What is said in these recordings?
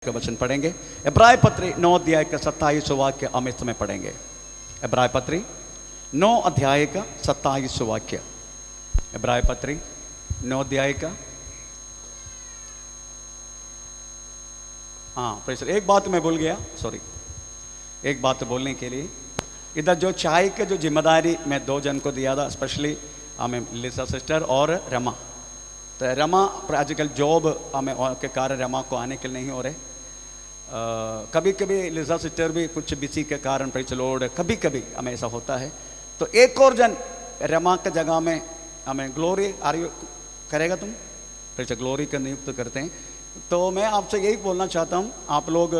का वचन पढ़ेंगे। इब्राय पत्री 9 अध्याय का 27 वाक्य हम इस समय पढ़ेंगे। इब्राय पत्री 9 अध्याय का 27 वाक्य। इब्राय पत्री 9 अध्याय का एक बात मैं भूल गया, सॉरी। एक बात बोलने के लिए इधर जो चाय का जो जिम्मेदारी मैं 2 जन को दिया था, स्पेशली हमें लिसा सिस्टर और रमा। तो रमा आजकल जॉब हमें के कारण रमा को आने के लिए नहीं हो रहे। कभी कभी लिसा सिस्टर भी कुछ बिजी के कारण प्रेज लॉर्ड कभी कभी हमें ऐसा होता है। तो एक और जन रमा के जगह में हमें ग्लोरी करेगा तुम प्रेज ग्लोरी का नियुक्त करते हैं। तो मैं आपसे यही बोलना चाहता हूँ, आप लोग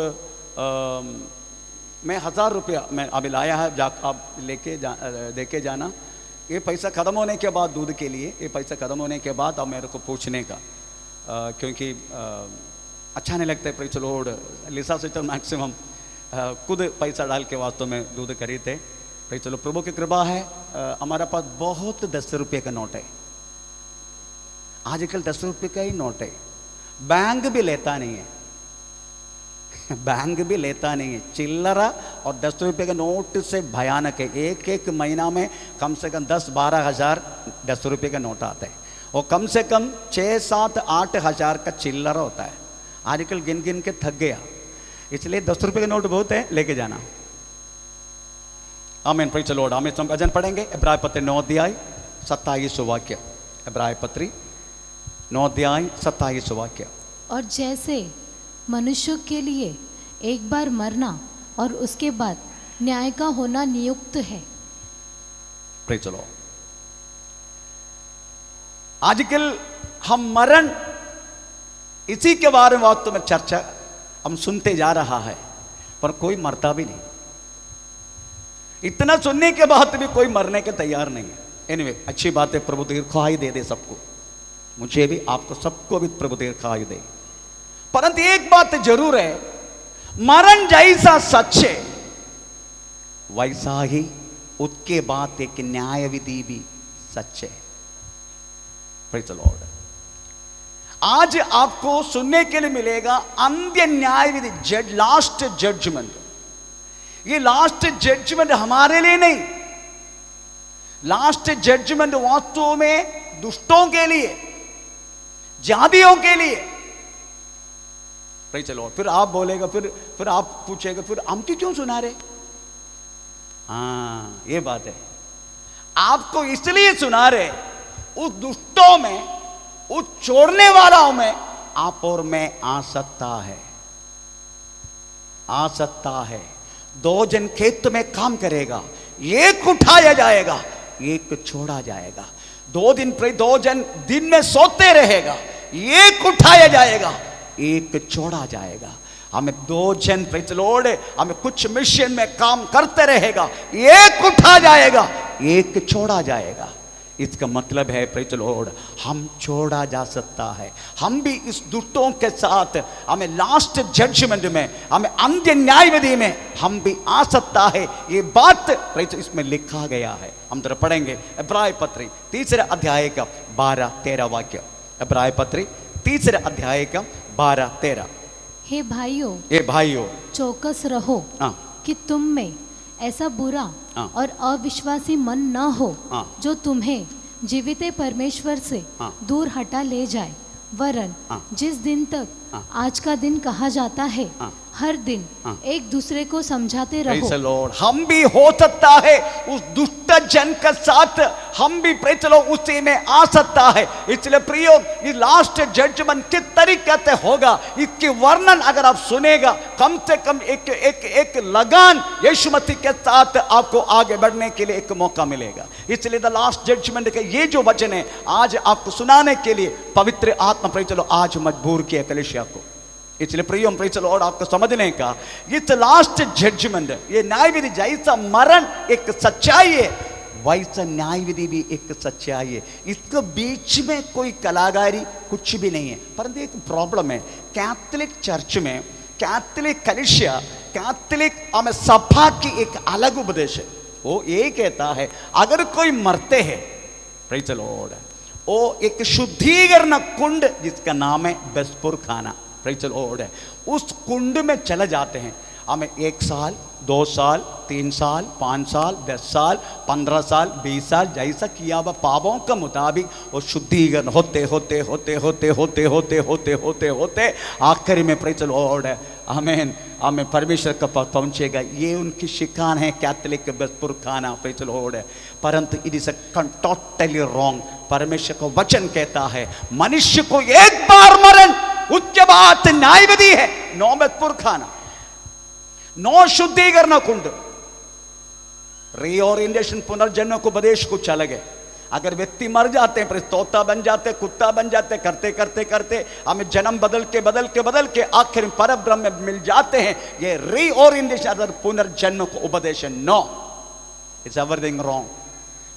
मैं 1000 रुपया मैं अभी लाया है, आप देके जाना। ये पैसा ख़त्म होने के बाद दूध के लिए, ये पैसा ख़त्म होने के बाद अब मेरे को पूछने का, क्योंकि अच्छा नहीं लगता है। प्रेज लॉर्ड लिसा सिस्टर मैक्सिमम खुद पैसा डाल के वास्तव में दूध खरीदते। प्रेज लॉर्ड प्रभु की कृपा है, हमारे पास बहुत 10 रुपये का नोट है। आजकल 10 रुपये का ही नोट है। बैंक भी लेता नहीं है, बैंक भी लेता नहीं है। चिल्लरा और 10 रुपये के नोट से भयानक है। एक महीना में कम से कम 10-12 हज़ार 10 रुपये का नोट आता है, और कम से कम 6-7-8 हज़ार का चिल्लरा होता है। आजकल गिन गिन के थक गया, इसलिए 10 रुपये के नोट बहुत है, लेके जाना। आमीन, प्रेज द लॉर्ड। हम इस वचन पढ़ेंगे इब्राय पत्री 9 अध्याय 27 वाक्य। इब्राय पत्री 9 अध्याय 27 वाक्य। और जैसे मनुष्यों के लिए एक बार मरना और उसके बाद न्याय का होना नियुक्त है। Praise the Lord. आजकल हम मरण इसी के बारे में वास्तव में चर्चा हम सुनते जा रहा है, पर कोई मरता भी नहीं। इतना सुनने के बाद भी कोई मरने के तैयार नहीं है। एनीवे, अच्छी बात है, प्रभु दीर्घायु दे सबको, मुझे भी, आपको, सबको भी प्रभु दीर्घायु दे। परंतु एक बात जरूर है, मरण जैसा सच है वैसा ही उसके बाद एक न्याय विधि भी सच है। Praise the Lord. आज आपको सुनने के लिए मिलेगा अंत्य न्याय विधि, लास्ट जजमेंट। ये लास्ट जजमेंट हमारे लिए नहीं, लास्ट जजमेंट वास्तव में दुष्टों के लिए, जातियों के लिए। Praise the Lord. फिर आप बोलेगा, फिर आप पूछेगा, फिर हम क्यों सुना रहे? हाँ, ये बात है। आपको इसलिए सुना रहे, उस दुष्टों में, उस छोड़ने वालों में आप और मैं आ सकता है, आ सकता है। 2 जन खेत में काम करेगा, एक उठाया जाएगा, एक छोड़ा जाएगा। 2 जन दिन में सोते रहेगा, एक उठाया जाएगा, एक छोड़ा जाएगा। हमें 2 जन प्रेज द लॉर्ड, हमें कुछ मिशन में काम करते रहेगा, एक उठा जाएगा, एक छोड़ा जाएगा। इसका मतलब है प्रेज द लॉर्ड, हम छोड़ा जा सकता है। हम भी इस दुष्टों के साथ हमें लास्ट जजमेंट में, हमें अंत्य न्याय विधि में हम भी आ सकता है। ये बात प्रेज इसमें लिखा गया है। हम जरा पढ़ेंगे इब्राय पत्री 3 अध्याय का 12-13 वाक्य। इब्राय पत्री 3 अध्याय का 12-13। हे भाइयों, चौकस रहो कि तुम में ऐसा बुरा और अविश्वासी मन न हो जो तुम्हें जीवित परमेश्वर से दूर हटा ले जाए। वरन जिस दिन तक आज का दिन कहा जाता है, हर दिन एक दूसरे को समझाते रहो। हम भी हो सकता है उस दुष्ट जन के साथ, हम भी प्रेज लो उसी में आ सकता है। इसलिए प्रियो, ये लास्ट जजमेंट किस तरीके से होगा, इसकी वर्णन अगर आप सुनेगा, कम से कम एक लगान यीशु मसीह के साथ आपको आगे बढ़ने के लिए एक मौका मिलेगा। इसलिए द लास्ट जजमेंट के ये जो वचन है आज आपको सुनाने के लिए पवित्र आत्मा प्रेज लो आज मजबूर किया कलीसिया को। इसलिए प्रियो प्रेज द लॉर्ड, आपको समझने का ये लास्ट जजमेंट, ये न्याय विधि जैसा मरण एक सच्चाई है, वैसा न्याय विधि भी एक सच्चाई है। इसके बीच में कोई कलाकारी कुछ भी नहीं है। परंतु एक प्रॉब्लम है, कैथोलिक चर्च में, कैथोलिक कलीसिया, कैथोलिक हमें सभा की एक अलग उपदेश है। वो ये कहता है अगर कोई मरते हैं, प्रेज द लॉर्ड, वो एक शुद्धिकरण कुंड जिसका नाम है बेस्पुर खाना, प्रेज़ द लॉर्ड, उस कुंड में चले जाते हैं। हमें 1 साल, 2 साल, 3 साल, 5 साल, 10 साल, 15 साल, 20 साल, जैसा किया हुआ पापों का मुताबिक वो शुद्धिकरण होते होते होते होते होते होते होते होते होते आखिर में प्रेज़ द लॉर्ड, आमीन, हमें परमेश्वर का पास पहुंचेगा। ये उनकी शिकान है कैथोलिक बेस्पुर खाना, प्रेज़ द लॉर्ड, परंतु इट इज टोटली रॉन्ग। परमेश्वर का वचन कहता है मनुष्य को एक बार मरण, उसके बाद न्याय विधि है। नो बेस्पुर खाना, नो शुद्धिकरण कुंड, रीओरिएंटेशन पुनर्जन्म को उपदेश को चल गए। अगर व्यक्ति मर जाते हैं फिर तोता बन जाते, कुत्ता बन जाते, करते करते करते हमें जन्म बदल के आखिर में पर ब्रह्म में मिल जाते हैं। ये रीओरिएंटेशन अगर पुनर्जन्म को उपदेश, नो, इट्स एवरीथिंग रॉन्ग।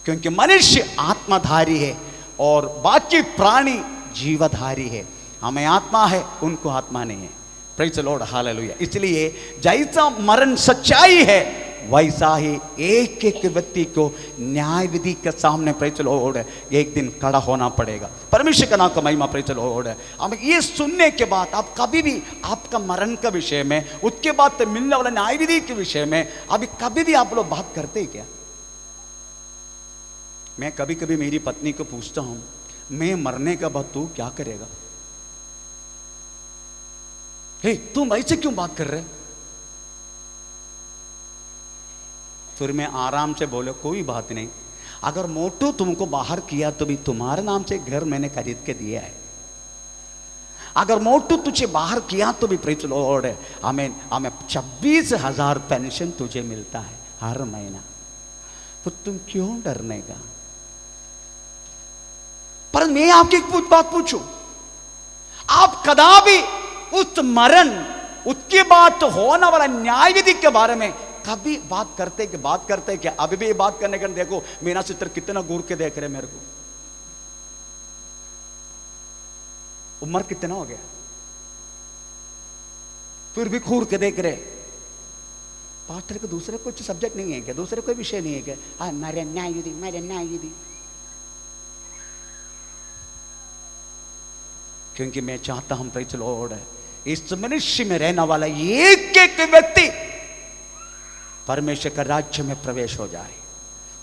क्योंकि मनुष्य आत्माधारी है और बाकी प्राणी जीवधारी है। हमें आत्मा है, उनको आत्मा नहीं है। Praise the Lord, hallelujah. इसलिए जैसा मरण सच्चाई है वैसा ही एक एक व्यक्ति को न्याय विधि के सामने, प्रेज़ द लॉर्ड, एक दिन खड़ा होना पड़ेगा। परमेश्वर का नाम का महिमा, प्रेज़ द लॉर्ड। अब ये सुनने के बाद आप कभी भी आपका मरण के विषय में, उसके बाद मिलने वाला न्याय विधि के विषय में अभी कभी भी आप लोग बात करते हैं क्या? मैं कभी कभी मेरी पत्नी को पूछता हूं, मैं मरने के बाद तू क्या करेगा? हे, तुम ऐसे क्यों बात कर रहे? फिर मैं आराम से बोले कोई बात नहीं, अगर मोटू तुमको बाहर किया तो भी तुम्हारे नाम से घर मैंने खरीद के दिया है। अगर मोटू तुझे बाहर किया तो भी प्रेज़ द लॉर्ड, हमें 26,000 पेंशन तुझे मिलता है हर महीना, तो तुम क्यों डरने का? पर मैं आपकी एक बात पूछूं, आप कदापि उस मरण, उसके बाद तो होने वाला न्याय विधि के बारे में कभी बात करते क्या? अभी भी बात करने का, देखो मीना चित्र कितना घूर के देख रहे मेरे को, उम्र कितना हो गया फिर भी घूर के देख रहे। पास्टर को दूसरे कुछ सब्जेक्ट नहीं है क्या? दूसरे कोई विषय नहीं है क्या? हाँ, मेरे न्याय विधि। क्योंकि मैं चाहता हूं प्रेज़ द लॉर्ड, इस मनुष्य में रहने वाला एक एक व्यक्ति परमेश्वर का राज्य में प्रवेश हो जाए,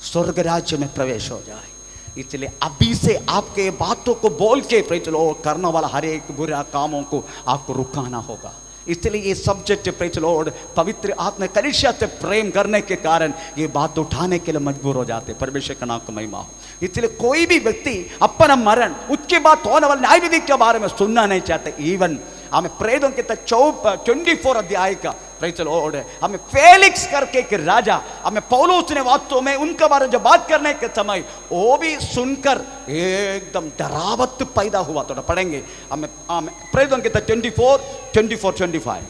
स्वर्ग राज्य में प्रवेश हो जाए। इसलिए अभी से आपके बातों को बोल के प्रेज़ द लॉर्ड करने वाला हर एक बुरा कामों को आपको रुकाना होगा। इसलिए ये सब्जेक्ट प्रेज़ द लॉर्ड पवित्र आत्मा कलीसिया से प्रेम करने के कारण ये बात उठाने के लिए मजबूर हो जाते। परमेश्वर का नाम का महिमा हो। इसलिए कोई भी व्यक्ति अपना मरण, उसके बाद होने वाले न्याय विधि के बारे में सुनना नहीं चाहते। इवन हमें प्रेतों के 24 अध्याय का प्रेज़ द लॉर्ड, हमें फेलिक्स करके एक राजा, हमें पौलुस ने वास्तव में उनके बारे में जब बात करने के समय वो भी सुनकर एकदम डरावत पैदा हुआ। तो पढ़ेंगे हमें प्रेतों के 24-25,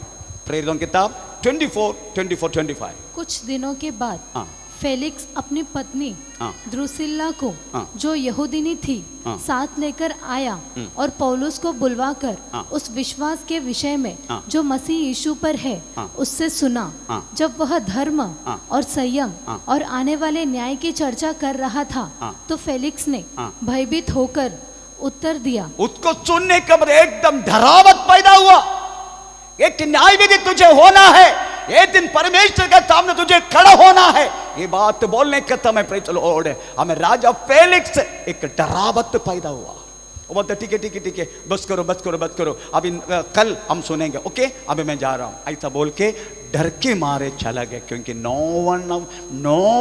प्रेतों किताब 24-25। कुछ दिनों के बाद फेलिक्स अपनी पत्नी द्रुसिल्ला को, जो यहूदिनी थी, साथ लेकर आया और पौलुस को बुलवाकर उस विश्वास के विषय में जो मसीह यीशु पर है उससे सुना। जब वह धर्म और संयम और आने वाले न्याय की चर्चा कर रहा था तो फेलिक्स ने भयभीत होकर उत्तर दिया। उसको सुनने के बाद एकदम डरावत पैदा हुआ। एक न्याय विधि तुझे होना है, एक दिन परमेश्वर के सामने तुझे खड़ा होना है। ये बात बोलने के समय प्रेज़ द लॉर्ड हमें राजा फेलिक्स एक डरावत पैदा हुआ। वो बोलते ठीक है बस करो, अभी कल हम सुनेंगे, ओके अभी मैं जा रहा हूं, ऐसा बोल के डर के मारे चला गया। क्योंकि no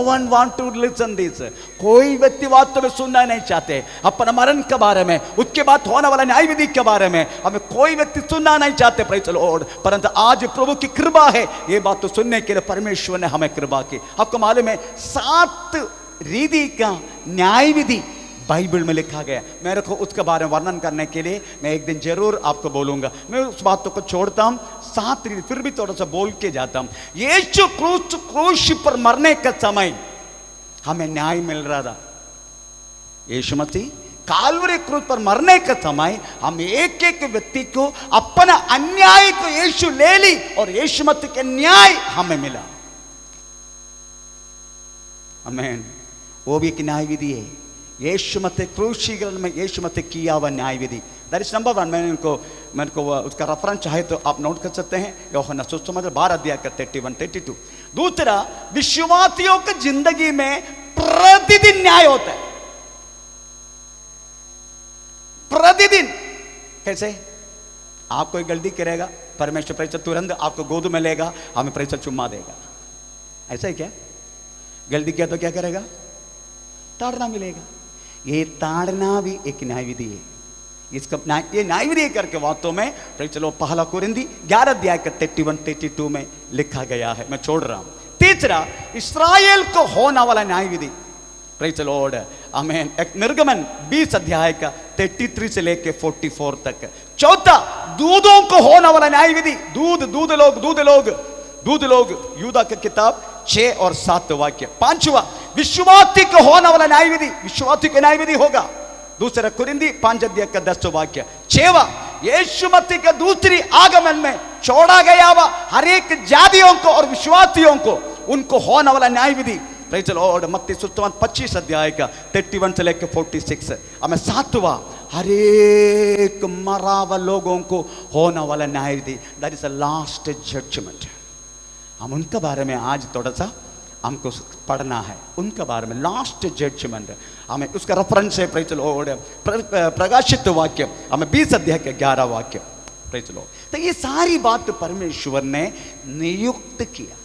one want to listen this. कोई व्यक्ति वास्तव में सुनना नहीं चाहते अपना मरण के बारे में, उसके बाद होने वाला न्याय विधि के बारे में हमें कोई व्यक्ति सुनना नहीं चाहते प्रेज़ द लॉर्ड। परंतु आज प्रभु की कृपा है, ये बात तो सुनने के लिए परमेश्वर ने हमें कृपा की। आपको मालूम है 7 रीति का न्याय विधि बाइबल में लिखा गया। मेरे को उसके बारे में वर्णन करने के लिए मैं एक दिन जरूर आपको बोलूंगा। मैं उस बातों को छोड़ता हूं, 7 रीति फिर भी थोड़ा सा बोल के जाता हूं। यीशु क्रूस पर मरने का समय हमें न्याय मिल रहा था। यीशु मसीह कालवरी क्रूस पर मरने का समय हम एक एक व्यक्ति को अपना अन्याय को यीशु ले ली और यीशु मसीह के न्याय हमें मिला। आमीन। वो भी एक न्याय विधि है। यीशु मसीह क्रूसीकरण में यीशु मसीह किया हुआ न्याय विधि, दैट इज नंबर 1। मैंने इनको मेरे को उसका रेफरेंस चाहे तो आप नोट कर सकते हैं, यूहन्ना सुसमाचार 12 अध्याय का 31-32। दूसरा, विश्वासियों की जिंदगी में प्रतिदिन न्याय होता है, प्रतिदिन। कैसे? आप कोई गलती करेगा, परमेश्वर परीक्षा तुरंत आपको गोद में लेगा, हमें परीक्षा चुम्मा देगा, ऐसा है क्या? गलती किया तो क्या करेगा? ताड़ना मिलेगा। ये ताड़ना भी एक न्याय विधि है। इसका ये न्याय विधि करके वास्तव में चलो पहला कुरिन्दी 11 अध्याय का 31-32 में लिखा गया है। मैं छोड़ रहा हूं। तीसरा, इस्राएल को होने वाला न्याय विधि, प्रेज़ द लॉर्ड, आमीन। एक निर्गमन 20 अध्याय का 33 से लेके 44 तक। चौथा, दूधों को होने वाला न्याय विधि, दूध लोग यूदा की किताब 6 और 7 वाक्य। पांचवा, विश्वासी को होने वाला न्याय विधि, विश्वासी का न्याय विधि होगा, दूसरा कुरिन्दी 5 अध्याय का 10 वाक्य। 6वां, यीशु मसीह के दूसरी आगमन में छोड़ा गया हुआ हर एक जातियों को और विश्वासियों को उनको होने वाला न्याय विधि, प्रेज़ द लॉर्ड, मत्ती सुसमाचार 25 अध्याय का 31 से लेकर 46। हमें 7वां, हर एक मरा हुआ लोगों को होने वाला न्याय विधि, that is the last judgement. हम उनके बारे में आज थोड़ा सा हमको पढ़ना है, उनके बारे में लास्ट जजमेंट। हमें उसका रेफरेंस है, प्रेज़ द लॉर्ड, प्रकाशित वाक्य, हमें 20 अध्याय के 11 वाक्य, प्रेज़ द लॉर्ड। तो ये सारी बात परमेश्वर ने नियुक्त किया।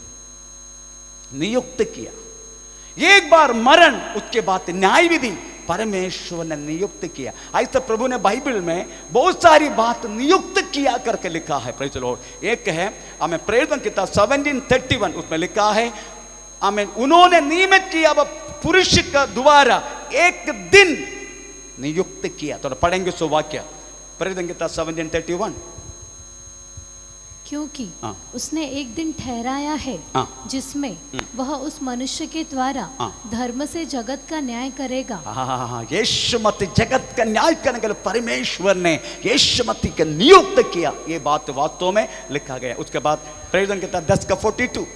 एक बार मरण, उसके बाद न्याय विधि परमेश्वर ने नियुक्त किया। ऐसा प्रभु ने बाइबल में बहुत सारी बात नियुक्त किया करके लिखा है, प्रेज़ द लॉर्ड। एक है हमें प्रेरितों की किताब 17:31, उसमें लिखा है, आमीन, उन्होंने नियमित किया पुरुष का द्वारा एक दिन नियुक्त किया। तो पढ़ेंगे सो वाक्य, प्रेरितों की किताब 17:31। क्योंकि उसने एक दिन ठहराया है जिसमें वह उस मनुष्य के द्वारा धर्म से जगत का न्याय करेगा। यीशु मसीह जगत का न्याय करने के लिए परमेश्वर ने यीशु मसीह को नियुक्त किया। ये बात वास्तव में लिखा गया। उसके बाद प्रेरितों की किताब 10 का 42,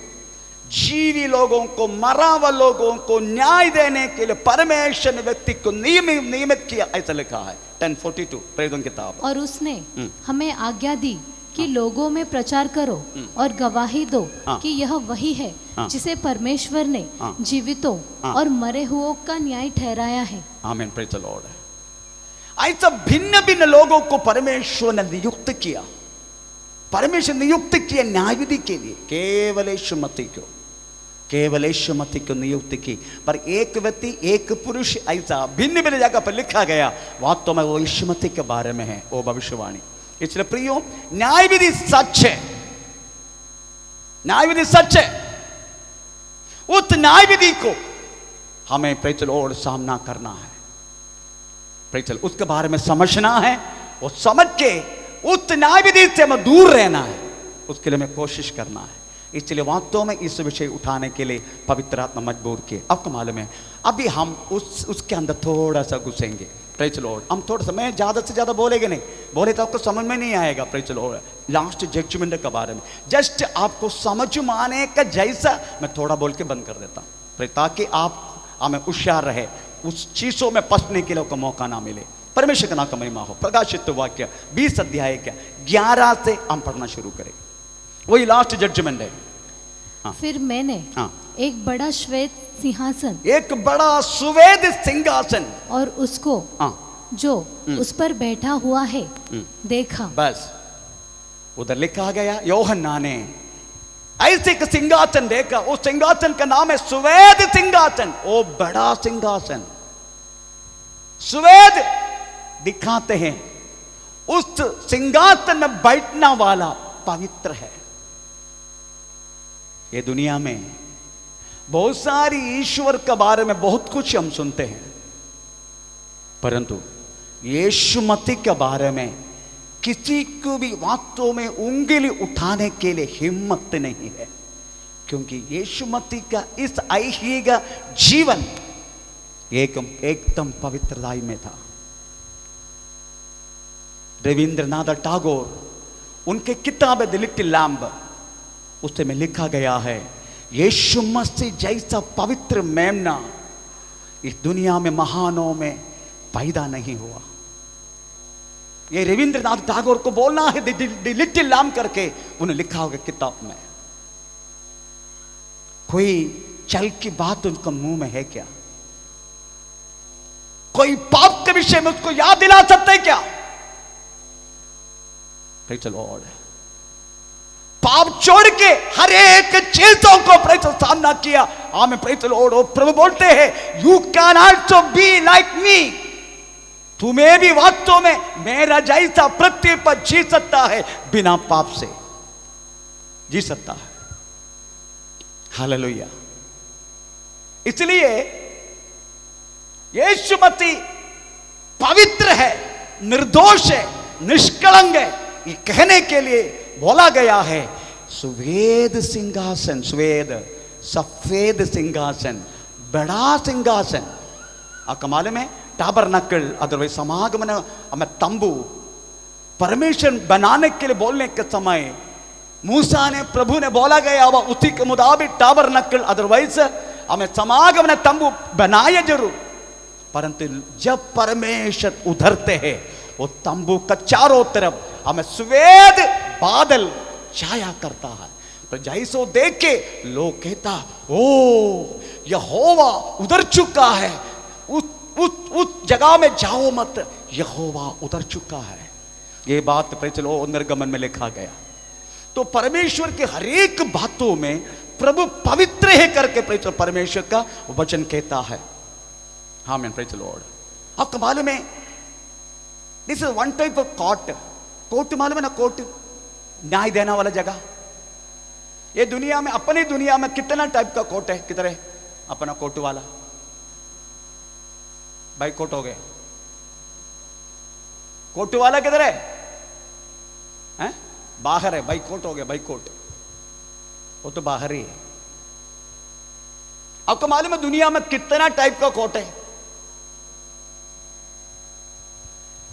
जीवी लोगों को, मरा हुआ लोगों को न्याय देने के लिए परमेश्वर ने व्यक्ति को नियमित किया, ऐसा लिखा है 10:42 प्रेरितों की किताब। और उसने हमें आज्ञा दी कि लोगों में प्रचार करो और गवाही दो कि यह वही है जिसे परमेश्वर ने जीवितों और मरे हुओं का न्याय ठहराया है। आमीन, प्रेज़ द लॉर्ड। ऐसा भिन्न भिन्न लोगों को परमेश्वर ने नियुक्त किया। परमेश्वर नियुक्त किया न्याय विधि के लिए, केवल यीशु मसीह को नियुक्त की। पर एक व्यक्ति, एक पुरुष, ऐसा भिन्न भिन्न जगह पर लिखा गया, वास्तव में वो यीशु मसीह के बारे में है, वो भविष्यवाणी। इसलिए प्रियो, न्याय विधि सच है, न्याय विधि सच है। उस न्याय विधि को हमें प्रेज़ द लॉर्ड सामना करना है, प्रेज़ द लॉर्ड, उसके बारे में समझना है, और समझ के उस न्याय विधि से हमें दूर रहना है, उसके लिए हमें कोशिश करना है। इसलिए वास्तव में इस विषय उठाने के लिए पवित्र आत्मा मजबूर किए। आपको मालूम है, अभी हम उसके अंदर थोड़ा सा घुसेंगे, प्रेज़ द लॉर्ड। हम थोड़ा सा, मैं ज़्यादा से ज़्यादा बोलेंगे नहीं, बोले तो आपको समझ में नहीं आएगा, praise the lord. Last judgement के बारे में जस्ट आपको समझ में आने का जैसा मैं थोड़ा बोल के बंद कर देता हूँ, ताकि आप हमें होशियार रहे, उस चीज़ों में फंसने के लिए आपको मौका ना मिले। परमेश्वर का नाम का महिमा हो। प्रकाशित वाक्य 20 अध्याय का 11 से हम पढ़ना शुरू करें, वही लास्ट जजमेंट है। फिर मैंने एक बड़ा श्वेत सिंहासन, एक बड़ा श्वेत सिंहासन, और उसको जो उस पर बैठा हुआ है देखा। बस उधर लिखा गया, यूहन्ना ने ऐसे एक सिंहासन देखा। उस सिंहासन का नाम है श्वेत सिंहासन, वो बड़ा सिंहासन। श्वेत दिखाते हैं उस सिंहासन में बैठना वाला पवित्र है। ये दुनिया में बहुत सारी ईश्वर के बारे में बहुत कुछ हम सुनते हैं, परंतु यीशु मसीह के बारे में किसी को भी वास्तव में उंगली उठाने के लिए हिम्मत नहीं है, क्योंकि यीशु मसीह का इस ऐहिक जीवन एकदम पवित्रताई में था। रविंद्रनाथ टैगोर, उनके किताब द लिटिल लैम्ब, उससे में लिखा गया है, यीशु मसीह जैसा पवित्र मेमना इस दुनिया में महानों में पैदा नहीं हुआ। ये रविंद्रनाथ टैगोर को बोलना है, द लिटिल लैम्प करके उन्हें लिखा होगा किताब में। कोई चल की बात उनका मुंह में है क्या? कोई पाप के विषय में उसको याद दिला सकते हैं क्या? Praise the Lord. पाप छोड़ के हर एक चीजों को प्रेज़ सामना किया। आमेन, प्रेज़ द लॉर्ड। प्रभु बोलते हैं, you can also be like me, तुम्हें भी वास्तव में मेरा जैसा पृथ्वी पर जी सकता है, बिना पाप से जी सकता है। हालेलुया। इसलिए यीशु मसीह पवित्र है, निर्दोष है, निष्कलंक है, ये कहने के लिए बोला गया है सुवेद सिंहासन, सुवेद सफेद सिंहासन, बड़ा सिंहासन। आपको मालूम है टाबरनकल अदरवाइज समागमन हमें तंबू परमेश्वर बनाने के लिए बोलने के समय मूसा ने, प्रभु ने बोला गया वह उसी के मुताबिक टाबरनकल अदरवाइज हमें समागमन तंबू बनाए जरूर, परंतु जब परमेश्वर उधरते हैं वो तंबू का चारों तरफ हमें सफेद बादल छाया करता है। तो जैसो देख के लोग कहता, ओ यहोवा उधर चुका है, उस जगह में जाओ मत, यहोवा उधर चुका है। ये बात प्रेज़ निर्गमन में लिखा गया। तो परमेश्वर के हर एक बातों में प्रभु पवित्र है करके प्रेज़ परमेश्वर का वचन कहता है। हाँ मैन, प्रेज़ लॉर्ड। आपको मालूम है this is one type of court. Court मालूम है ना, कोर्ट न्याय देने वाला जगह। ये दुनिया में, अपनी दुनिया में कितना टाइप का कोर्ट है? किधर है अपना कोर्ट वाला? भाई कोर्ट हो गया, कोर्ट वाला किधर है? हैं? बाहर है। भाई कोर्ट हो गया, भाई कोर्ट, वो तो बाहर ही है। आपको मालूम है दुनिया में कितना टाइप का कोर्ट है?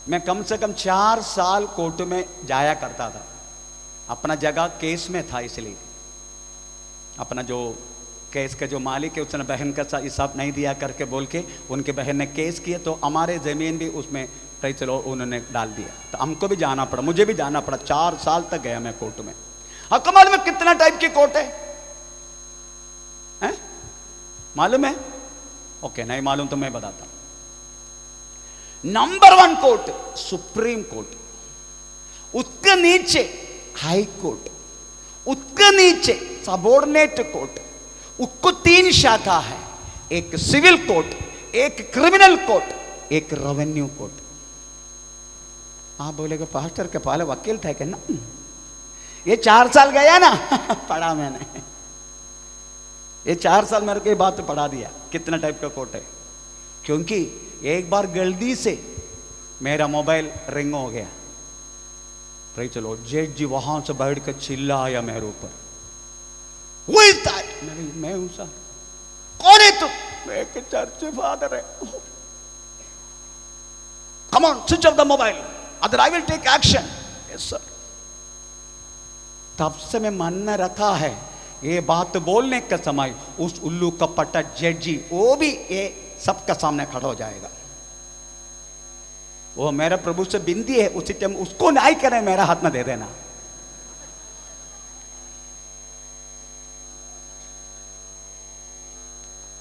मैं कम से कम 4 साल कोर्ट में जाया करता था। अपना जगह केस में था, इसलिए अपना जो केस का जो मालिक है उसने बहन का हिसाब नहीं दिया करके बोल के उनके बहन ने केस किया, तो हमारे ज़मीन भी उसमें प्रेज़ चलो उन्होंने डाल दिया। तो हमको भी जाना पड़ा, मुझे भी जाना पड़ा। 4 साल तक गया मैं कोर्ट में। आपको मालूम है कितना टाइप की कोर्ट है? हैं? मालूम है? ओके, नहीं मालूम तो मैं बताता हूं। नंबर 1 कोर्ट सुप्रीम कोर्ट, उसके नीचे हाई कोर्ट, उसके नीचे सबॉर्डिनेट कोर्ट। उसको 3 शाखा है, एक सिविल कोर्ट, एक क्रिमिनल कोर्ट, एक रेवेन्यू कोर्ट। आप बोलेगा पास्टर के पहले वकील था क्या? ना, ये 4 साल गया ना पढ़ा मैंने, ये 4 साल मेरे को ये बात पढ़ा दिया कितना टाइप का कोर्ट है। क्योंकि एक बार गलती से मेरा मोबाइल रिंग हो गया, प्रेज़ चलो जज जी वहां से बैठ कर चिल्लाया मेरे ऊपर, मैं हूं सर। कौन है तुम? मैं एक चर्च फादर है। Come on, switch off the mobile other I will take action. Yes sir. तब से मैं मन में रखा है ये बात बोलने के समय उस उल्लू का पट्टा जज जी वो भी ये सबका सामने खड़ा हो जाएगा। वो मेरा प्रभु से बिंदी है, उसी टाइम उसको न्याय करे, मेरा हाथ में दे देना।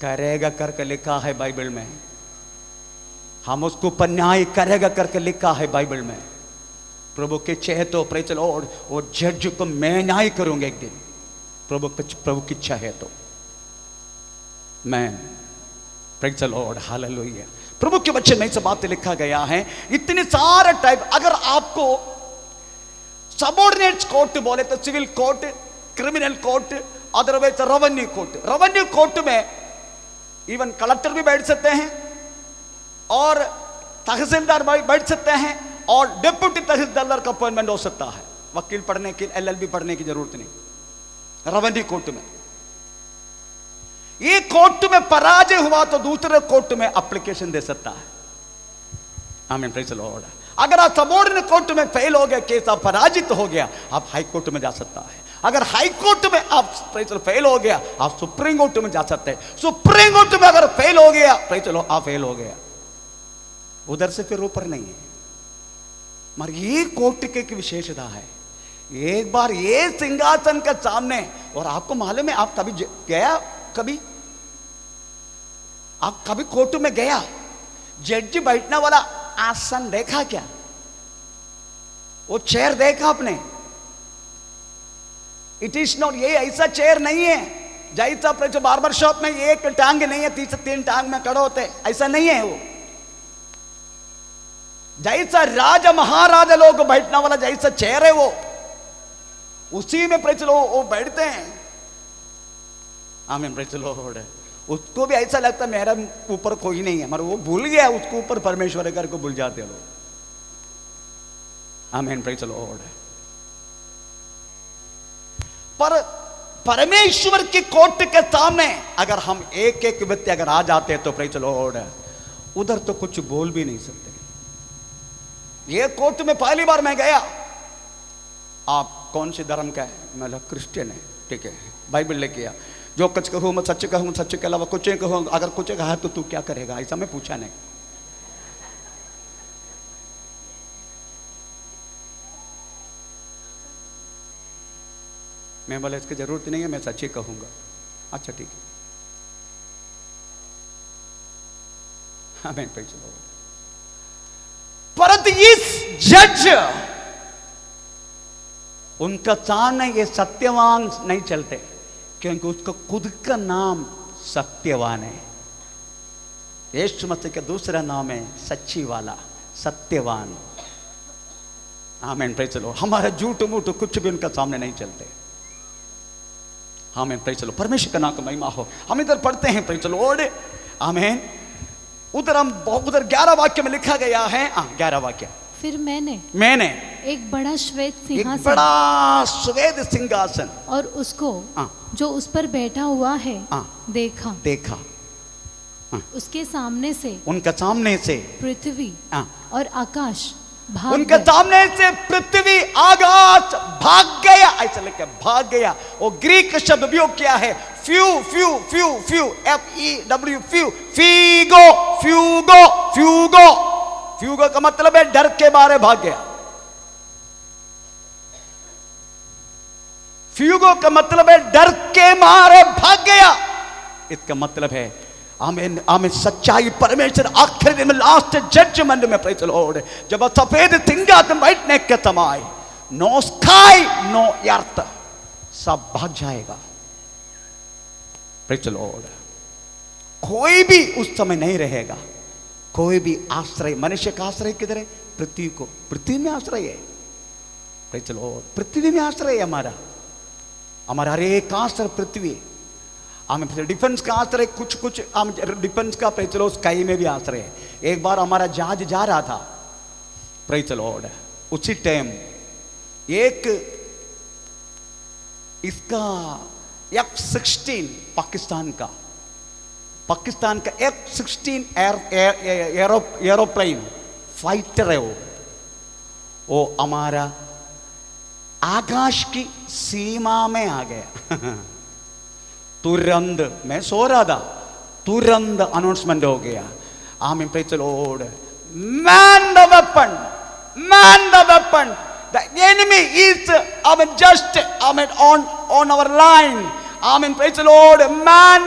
करेगा करके लिखा है बाइबल में, हम उसको पर न्याय करेगा करके लिखा है बाइबल में। प्रभु के चाहे तो प्रेज़ लॉर्ड वो जज को मैं न्याय करूंगा एक दिन, प्रभु की इच्छा है तो। मैं प्रेज़ लॉर्ड, हालेलुया। प्रभु के वचन में इस बात लिखा गया है, इतने सारे टाइप। अगर आपको सबॉर्डिनेट कोर्ट बोले तो civil court, criminal court, otherwise revenue court. Revenue court में इवन कलेक्टर भी बैठ सकते हैं और तहसीलदार बैठ सकते हैं और डिप्टी तहसीलदार का अपॉइंटमेंट हो सकता है। वकील पढ़ने की, LLB पढ़ने की जरूरत नहीं। रेवेन्यू कोर्ट में, ये कोर्ट में पराजय हुआ तो दूसरे कोर्ट में एप्लीकेशन दे सकता है। आमीन, प्रेज़ द लॉर्ड। अगर आप सबॉर्डिनेट कोर्ट में फेल हो गया, केस आप पराजित हो गया, आप हाई कोर्ट में जा सकता है। अगर हाई कोर्ट में आप फेल हो गया, आप सुप्रीम कोर्ट में जा सकते हैं। सुप्रीम कोर्ट में अगर फेल हो गया, प्रेज़ द लॉर्ड, आप फेल हो गया, उधर से फिर ऊपर नहीं है। मगर ये कोर्ट की विशेषता है, एक बार ये सिंहासन के सामने, और आपको मालूम है, आप कभी गया, आप कभी कोर्ट में गया, जज बैठने वाला आसन देखा क्या? वो चेयर देखा आपने? इट इज नॉट, ये ऐसा चेयर नहीं है जैसा जो बार्बर शॉप में एक टांग नहीं है, 3 टांग में खड़े होते, ऐसा नहीं है। वो जैसा राजा महाराजा लोग बैठने वाला जैसा चेयर है, वो उसी में प्रेज वो बैठते हैं। आमीन, प्रेज लॉर्ड। उसको भी ऐसा लगता है मेरा ऊपर कोई नहीं है, मगर वो भूल गया, उसको ऊपर परमेश्वर कर को भूल जाते हैं लोग। आमीन, प्रेज लॉर्ड। पर परमेश्वर की कोर्ट के सामने अगर हम एक एक व्यक्ति अगर आ जाते हैं तो प्रेज लॉर्ड, उधर तो कुछ बोल भी नहीं सकते। ये कोर्ट में पहली बार मैं गया, आप कौन से धर्म का है? मैं क्रिश्चियन है, ठीक है, बाइबल लेके आया, जो कुछ कहूँ मैं सच कहूँ, सच के अलावा कुछ कहूँ, अगर कुछ कहा तो तू क्या करेगा, ऐसा मैं पूछा नहीं। मैं बोला इसकी जरूरत नहीं है, मैं सच ही कहूंगा। अच्छा ठीक है, आमीन, प्रेज़ द लॉर्ड। परंतु इस जज उनका सामने ये सत्यवान नहीं चलते, क्योंकि उसका खुद का नाम सत्यवान है। यीशु मसीह का दूसरा नाम है सच्ची वाला, सत्यवान। आमीन, प्रेज़ द लॉर्ड। हमारा झूठ मूठ कुछ भी उनका सामने नहीं चलते। आमीन, प्रेज़ द लॉर्ड। परमेश्वर का नाम का महिमा हो। हम इधर पढ़ते हैं, प्रेज़ द लॉर्ड, आमीन। उधर 11 वाक्य में लिखा गया है, 11 वाक्य। फिर मैंने एक बड़ा श्वेत सिंहासन और उसको जो उस पर बैठा हुआ है देखा। उसके सामने से, उनका सामने से पृथ्वी और आकाश भाग उनके सामने से पृथ्वी आकाश भाग गया, ऐसा लिखा भाग गया। वो ग्रीक शब्द उपयोग किया है फ्यूगो। फ्यूगो का मतलब है डर के मारे भाग गया। फ्यूगो का मतलब है डर के मारे भाग गया। इसका मतलब है आमीन, आमीन, सच्चाई परमेश्वर आखिरी दिन में, लास्ट जजमेंट में, प्रेज़ द लॉर्ड, जब सफेद सिंहासन बैठने के समय, नो स्काई नो अर्थ, सब भाग जाएगा। Praise the Lord. कोई भी उस समय नहीं रहेगा, कोई भी आश्रय, मनुष्य का आश्रय किधर है? पृथ्वी को, पृथ्वी में आश्रय है। Praise the Lord. पृथ्वी में आश्रय है हमारा हर एक आश्रय पृथ्वी। हमें डिफेंस का आश्रय कुछ डिफेंस का, प्रेज़ द लॉर्ड, स्काई में भी आश्रय है। एक बार हमारा जहाज जा रहा था, प्रेज़ द लॉर्ड, उसी टाइम एक इसका F-16 पाकिस्तान का F-16 एरोप्लेन फाइटर है। वो हमारा आकाश की सीमा में आ गया। तुरंत, मैं सो रहा था, तुरंत अनाउंसमेंट हो गया, आमीन, praise the Lord, man the weapon, the enemy is just on our line, आमीन, praise the Lord, man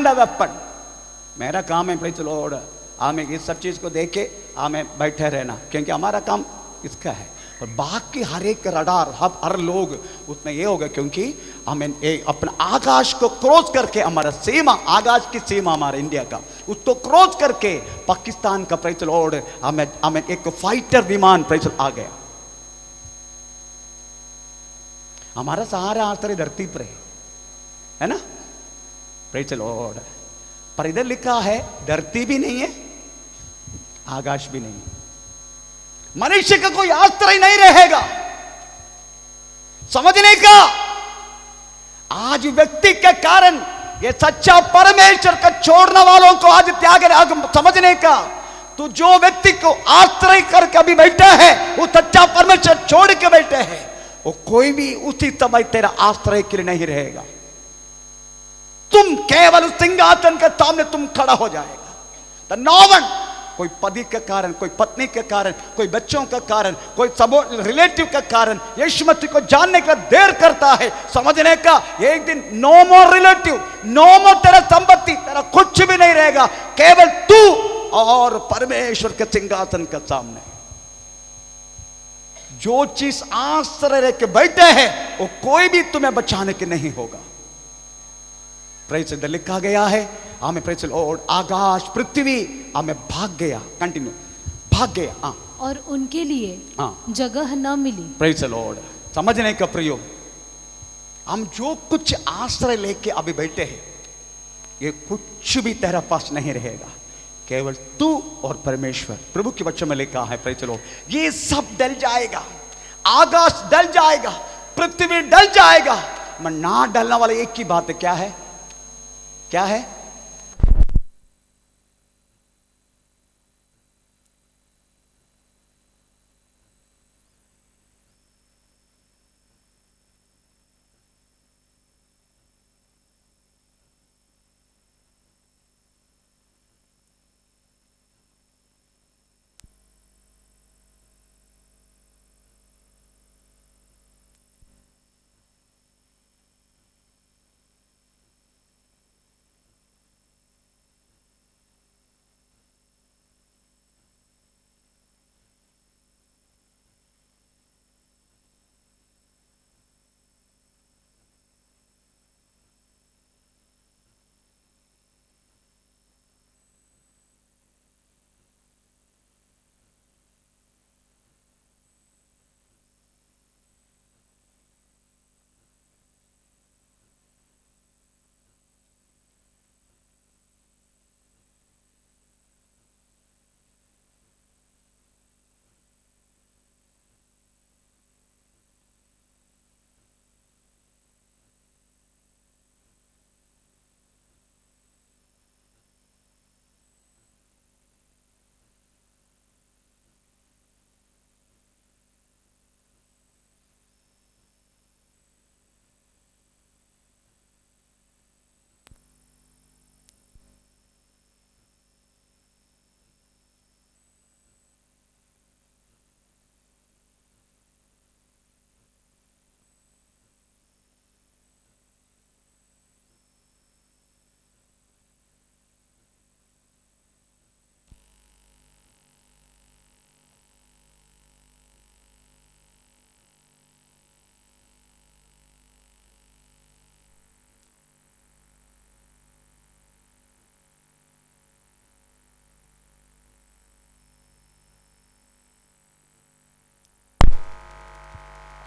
the weapon। मेरा काम है, प्रेज़ द लॉर्ड, आमीन, इस सब चीज को देख के आमीन बैठे रहना, क्योंकि हमारा काम इसका है। और बाकी हर एक रडार, हर लोग उसमें ये होगा, क्योंकि हमें अपना आकाश को क्रॉस करके, हमारा सीमा, आकाश की सीमा हमारा इंडिया का, उसको क्रॉस करके पाकिस्तान का, प्रेज़ द लॉर्ड, हमें एक फाइटर विमान, प्रेज़ आ गया। हमारा सहारा आश्रय धरती पर है ना, प्रेज़ द लॉर्ड। पर इधर लिखा है धरती भी नहीं है, आकाश भी नहीं, मनुष्य का कोई आश्रय नहीं रहेगा। समझने का, आज व्यक्ति के कारण ये सच्चा परमेश्वर का छोड़ने वालों को आज त्याग समझने का, तो जो व्यक्ति को आश्रय करके अभी बैठा है, वो सच्चा परमेश्वर छोड़ के बैठे हैं, वो कोई भी उसी समय तेरा आश्रय के लिए नहीं रहेगा। तुम केवल सिंहासन के सामने तुम खड़ा हो जाएगा। तो नो वन कोई पति के कारण, कोई पत्नी के कारण, कोई बच्चों का कारण, कोई सब रिलेटिव का कारण यीशु मसीह को जानने का देर करता है, समझने का एक दिन नो मोर रिलेटिव, नो मोर तेरा संपत्ति, तेरा कुछ भी नहीं रहेगा, केवल तू और परमेश्वर के सिंहासन के सामने। जो चीज आश्रय रह के बैठे हैं वो कोई भी तुम्हें बचाने के नहीं होगा। प्रेज द लिखा गया है, हमें प्रेज लॉर्ड, आकाश पृथ्वी हमें भाग गया, कंटिन्यू भाग गया और उनके लिए जगह न मिली। प्रेज लॉर्ड, समझने का प्रयोग, हम जो कुछ आश्रय लेके अभी बैठे हैं ये कुछ भी तेरा पास नहीं रहेगा, केवल तू और परमेश्वर। प्रभु के वचन में लिखा है, प्रेज द लॉर्ड, ये सब डल जाएगा, आकाश डल जाएगा, पृथ्वी डल जाएगा, मैं ना डलने वाला एक ही बात है, क्या है, क्या है?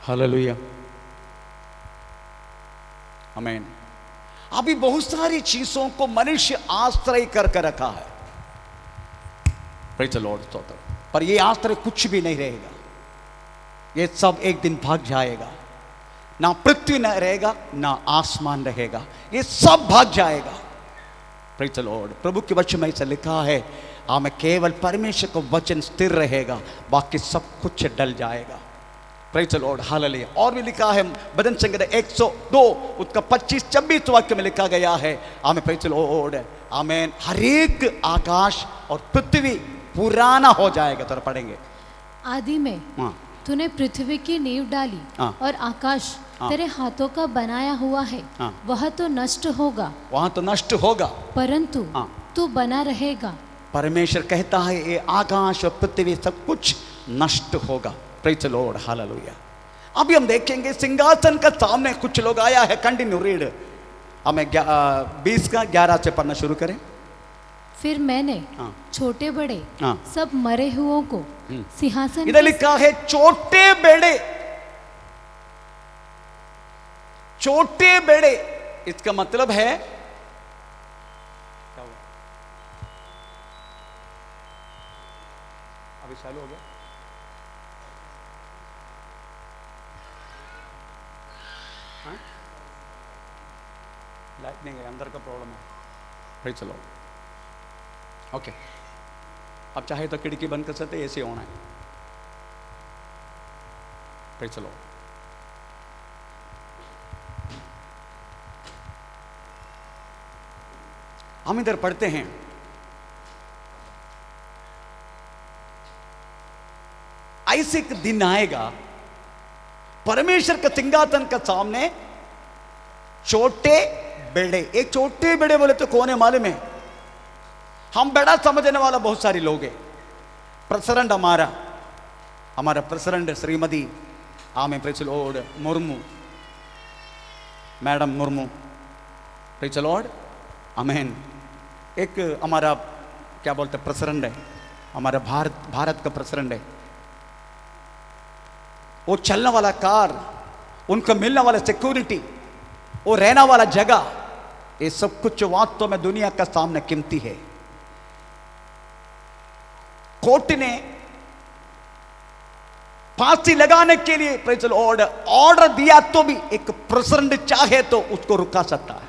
हालेलुया, आमीन। अभी बहुत सारी चीजों को मनुष्य आश्रय करके रखा है, प्रेज़ द लॉर्ड, स्तोत्र। पर ये आश्रय कुछ भी नहीं रहेगा, ये सब एक दिन भाग जाएगा, ना पृथ्वी न रहेगा ना आसमान रहेगा, ये सब भाग जाएगा। प्रेज़ द लॉर्ड, प्रभु के वचन में ऐसा लिखा है, हमें केवल परमेश्वर का वचन स्थिर रहेगा, बाकी सब कुछ डल जाएगा। Praise the Lord, hallelujah. और भी लिखा है भजन संहिता 102 उसका 25-26 वाक्य में लिखा गया है, हमें प्रेज़ द लॉर्ड, आमीन, हर एक आकाश और पृथ्वी पुराना हो जाएगा। तो पढ़ेंगे, आदि में तूने पृथ्वी की नींव डाली और आकाश तेरे हाथों का बनाया हुआ है, वह तो नष्ट होगा, वहां तो नष्ट होगा, परंतु तू बना रहेगा। परमेश्वर कहता है ये आकाश और पृथ्वी सब कुछ नष्ट होगा। Praise the Lord, hallelujah. अभी हम देखेंगे सिंहासन का सामने कुछ लोग आया है, कंटिन्यू रीड, हमें 20 का 11 से पढ़ना शुरू करें। फिर मैंने छोटे बड़े सब मरे हुओं को सिंहासन, इधर लिखा है छोटे बड़े, छोटे बड़े, इसका मतलब है अभी चालू हो गया, लाइट नहीं है, अंदर का प्रॉब्लम है। फिर चलो, ओके, अब चाहे तो खिड़की बंद कर सकते, ऐसे होना है। फिर चलो, हम इधर पढ़ते हैं, ऐसे एक दिन आएगा परमेश्वर का सिंहासन के सामने छोटे बड़े, एक छोटे बड़े बोले तो कौन है मालूम है? हम बड़ा समझने वाला बहुत सारे लोग हैं। प्रेसिडेंट हमारा president Shrimati amen praise the Lord Murmu, madam Murmu, praise the Lord amen. एक हमारा क्या बोलते प्रेसिडेंट है, हमारा भारत का प्रेसिडेंट है। वो चलने वाला कार, उनको मिलने वाला सिक्योरिटी, वो रहने वाला जगह, ये सब कुछ वास्तव में दुनिया का सामने कीमती है। कोर्ट ने फांसी लगाने के लिए प्रेज द लॉर्ड ऑर्डर दिया तो भी एक प्रेसिडेंट चाहे तो उसको रुका सकता है।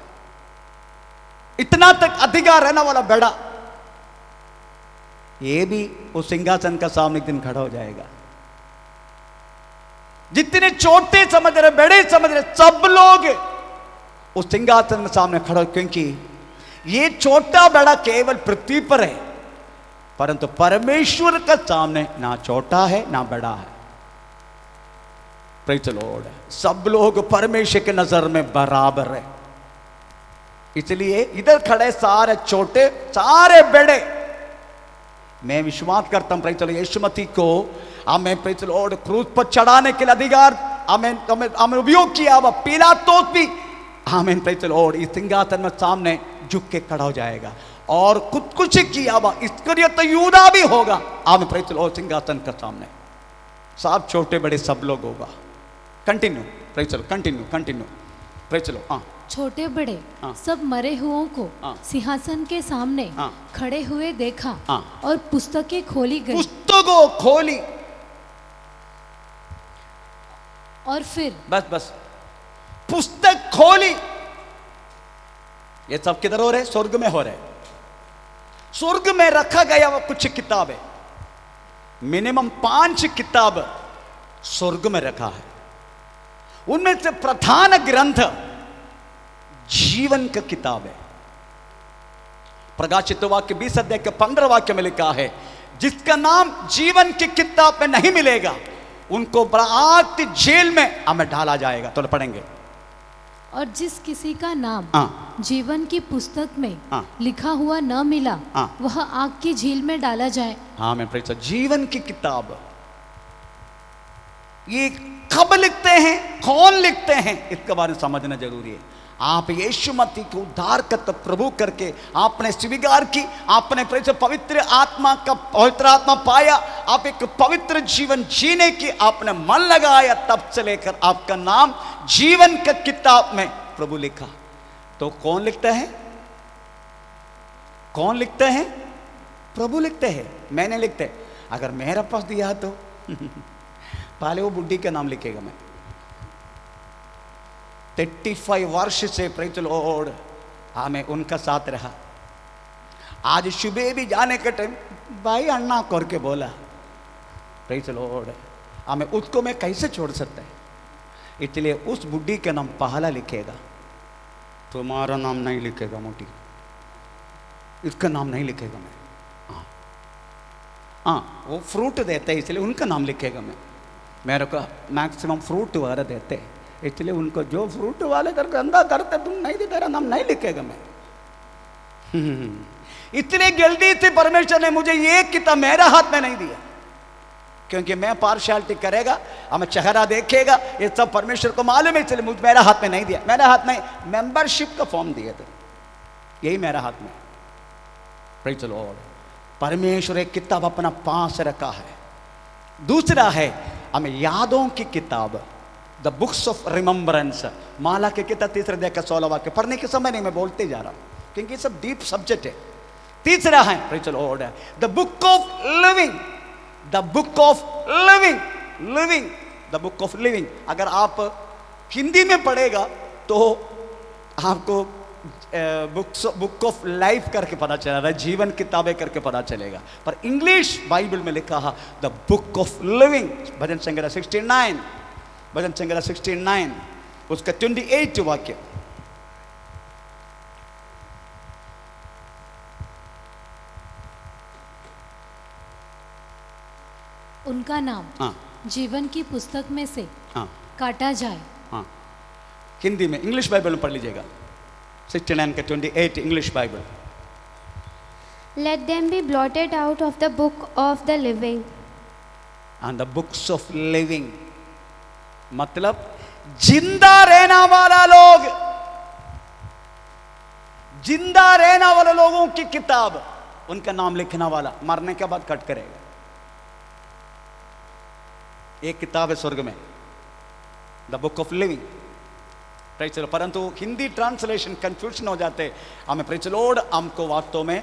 इतना तक अधिकार रहने वाला बड़ा, ये भी उस सिंहासन का सामने एक दिन खड़ा हो जाएगा। जितने छोटे समझ रहे बड़े समझ रहे सब लोग उस सिंहासन के सामने खड़ा, क्योंकि ये छोटा बड़ा केवल पृथ्वी पर है, परंतु परमेश्वर का सामने ना छोटा है ना बड़ा है। Praise the Lord. सब लोग परमेश्वर के नजर में बराबर है। इसलिए इधर खड़े सारे छोटे सारे बड़े, मैं विश्वास करता हूं प्रेज द लॉर्ड यीशु मसीह को हमें प्रेज द लॉर्ड क्रूस पर चढ़ाने के लिए अधिकार हमें उपयोग किया। अब पिलातुस भी आमीन प्रेज द लॉर्ड इस सिंहासन में सामने झुक के खड़ा हो जाएगा और कुछ किया हुआ इस्करियत यूदा भी होगा। आमीन प्रेज द लॉर्ड सिंहासन के सामने सब छोटे बड़े सब लोग होगा। Continue praise the Lord, continue praise the Lord. छोटे बड़े सब मरे हुओं को सिंहासन के सामने खड़े हुए देखा और पुस्तकें खोली गई। पुस्तकों खोली और फिर बस पुस्तक खोली। ये सब किधर हो रहे? स्वर्ग में हो रहे। स्वर्ग में रखा गया वो कुछ किताब है, मिनिमम 5 किताब स्वर्ग में रखा है। उनमें से प्रधान ग्रंथ जीवन का किताब है। प्रकाशित वाक्य 20 अध्याय के 15 वाक्य में लिखा है, जिसका नाम जीवन की किताब में नहीं मिलेगा उनको बरात जेल में हमें डाला जाएगा। तो पढ़ेंगे। और जिस किसी का नाम जीवन की पुस्तक में लिखा हुआ न मिला वह आग की झील में डाला जाए। हाँ मैं प्रेज जीवन की किताब ये कब लिखते हैं, कौन लिखते हैं, इसके बारे में समझना जरूरी है। आप यीशु मसीह को उद्धार करते प्रभु करके आपने स्वीकार की, आपने पवित्र आत्मा पाया, आप एक पवित्र जीवन जीने की आपने मन लगाया, तब से लेकर आपका नाम जीवन का किताब में प्रभु लिखा। तो कौन लिखता है? कौन लिखते हैं? प्रभु लिखते हैं, मैंने लिखते। अगर मेरा पास दिया तो पहले वो बुढ़ी का नाम लिखेगा। मैं 35 वर्ष से प्रेज द लॉर्ड हमें उनका साथ रहा। आज सुबह भी जाने के टाइम भाई अन्ना करके बोला, प्रेज द लॉर्ड हमें उसको मैं कैसे छोड़ सकता है। इसलिए उस बुढ़ी का नाम पहला लिखेगा, तुम्हारा नाम नहीं लिखेगा मोटी, इसका नाम नहीं लिखेगा मैं। हाँ वो फ्रूट देते हैं इसलिए उनका नाम लिखेगा मैं। मेरे को मैक्सिमम फ्रूट वाला देते हैं इसलिए उनको जो फ्रूट वाले करके अंदा करते तुम नहीं दे, तेरा नाम नहीं लिखेगा मैं। इतने जल्दी से परमेश्वर ने मुझे ये किताब मेरा हाथ में नहीं दिया, क्योंकि मैं पार्शियलिटी करेगा, हमें चेहरा देखेगा, ये सब परमेश्वर को मालूम है, इसलिए मुझे मेरा हाथ में नहीं दिया। मेरा हाथ में मेंबरशिप का फॉर्म दिया था, यही मेरा हाथ में। Praise the Lord. परमेश्वर एक किताब अपना पास रखा है। दूसरा है हमें यादों की किताब, द बुक्स ऑफ रिमेम्बरेंस। माला के किताब 3 अध्याय का 16 वाक्य पढ़ने के समय नहीं मैं बोलते जा रहा हूं क्योंकि ये सब डीप सब्जेक्ट है। तीसरा है praise the Lord the book of living, the book of living, the book of living. अगर आप हिंदी में पढ़ेगा तो आपको बुक ऑफ लाइफ करके पता चलेगा, जीवन किताबें करके पता चलेगा, पर इंग्लिश बाइबल में लिखा है द बुक ऑफ लिविंग। भजन संहिता 69, भजन संहिता 69 उसका 28 वाक्य। उनका नाम हाँ जीवन की पुस्तक में से हाँ काटा जाए। हाँ, हिंदी में इंग्लिश बाइबल में पढ़ लीजिएगा, 69 का 28 English Bible. Let them be blotted out of the book of the living. And the books of living, मतलब जिंदा रहना वाला लोग, जिंदा रहना वाले लोगों की किताब, उनका नाम लिखने वाला मरने के बाद कट करेगा। एक किताब है स्वर्ग में, the book of living. Praise the Lord. परंतु हिंदी ट्रांसलेशन कंफ्यूजन हो जाते हमें। प्रेज द लॉर्ड, हमको वास्तव में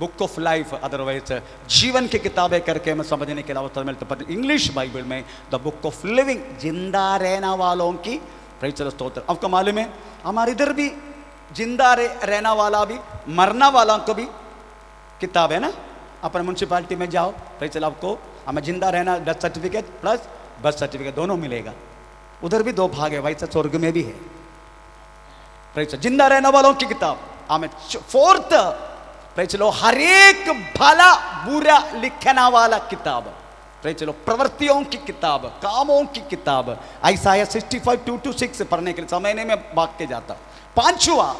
बुक ऑफ लाइफ, अदरवाइज जीवन की किताबें करके हमें समझने के अवसर मिलता। पर इंग्लिश बाइबल में द बुक ऑफ लिविंग, जिंदा रहना वालों की। प्रेज द लॉर्ड, स्तोत्र। आपको मालूम है हमारे इधर भी जिंदा रहना वाला भी, मरना वाला को भी किताब है ना। अपन म्यूनसिपालिटी में जाओ, प्रेज द लॉर्ड, आपको हमें जिंदा रहना death certificate plus birth certificate दोनों मिलेगा। उधर भी 2 भाग है, वैसे स्वर्ग में भी है। प्रेज द लॉर्ड, जिंदा रहने वालों की किताब। हमें 4th, प्रेज द लॉर्ड, हर एक भला बुरा लिखने वाला किताब। प्रेज द लॉर्ड, प्रवृत्तियों की किताब, कामों की किताब। आइसाया 65 2-6 पढ़ने के लिए समय नहीं, मैं भाग के जाता। 5वां,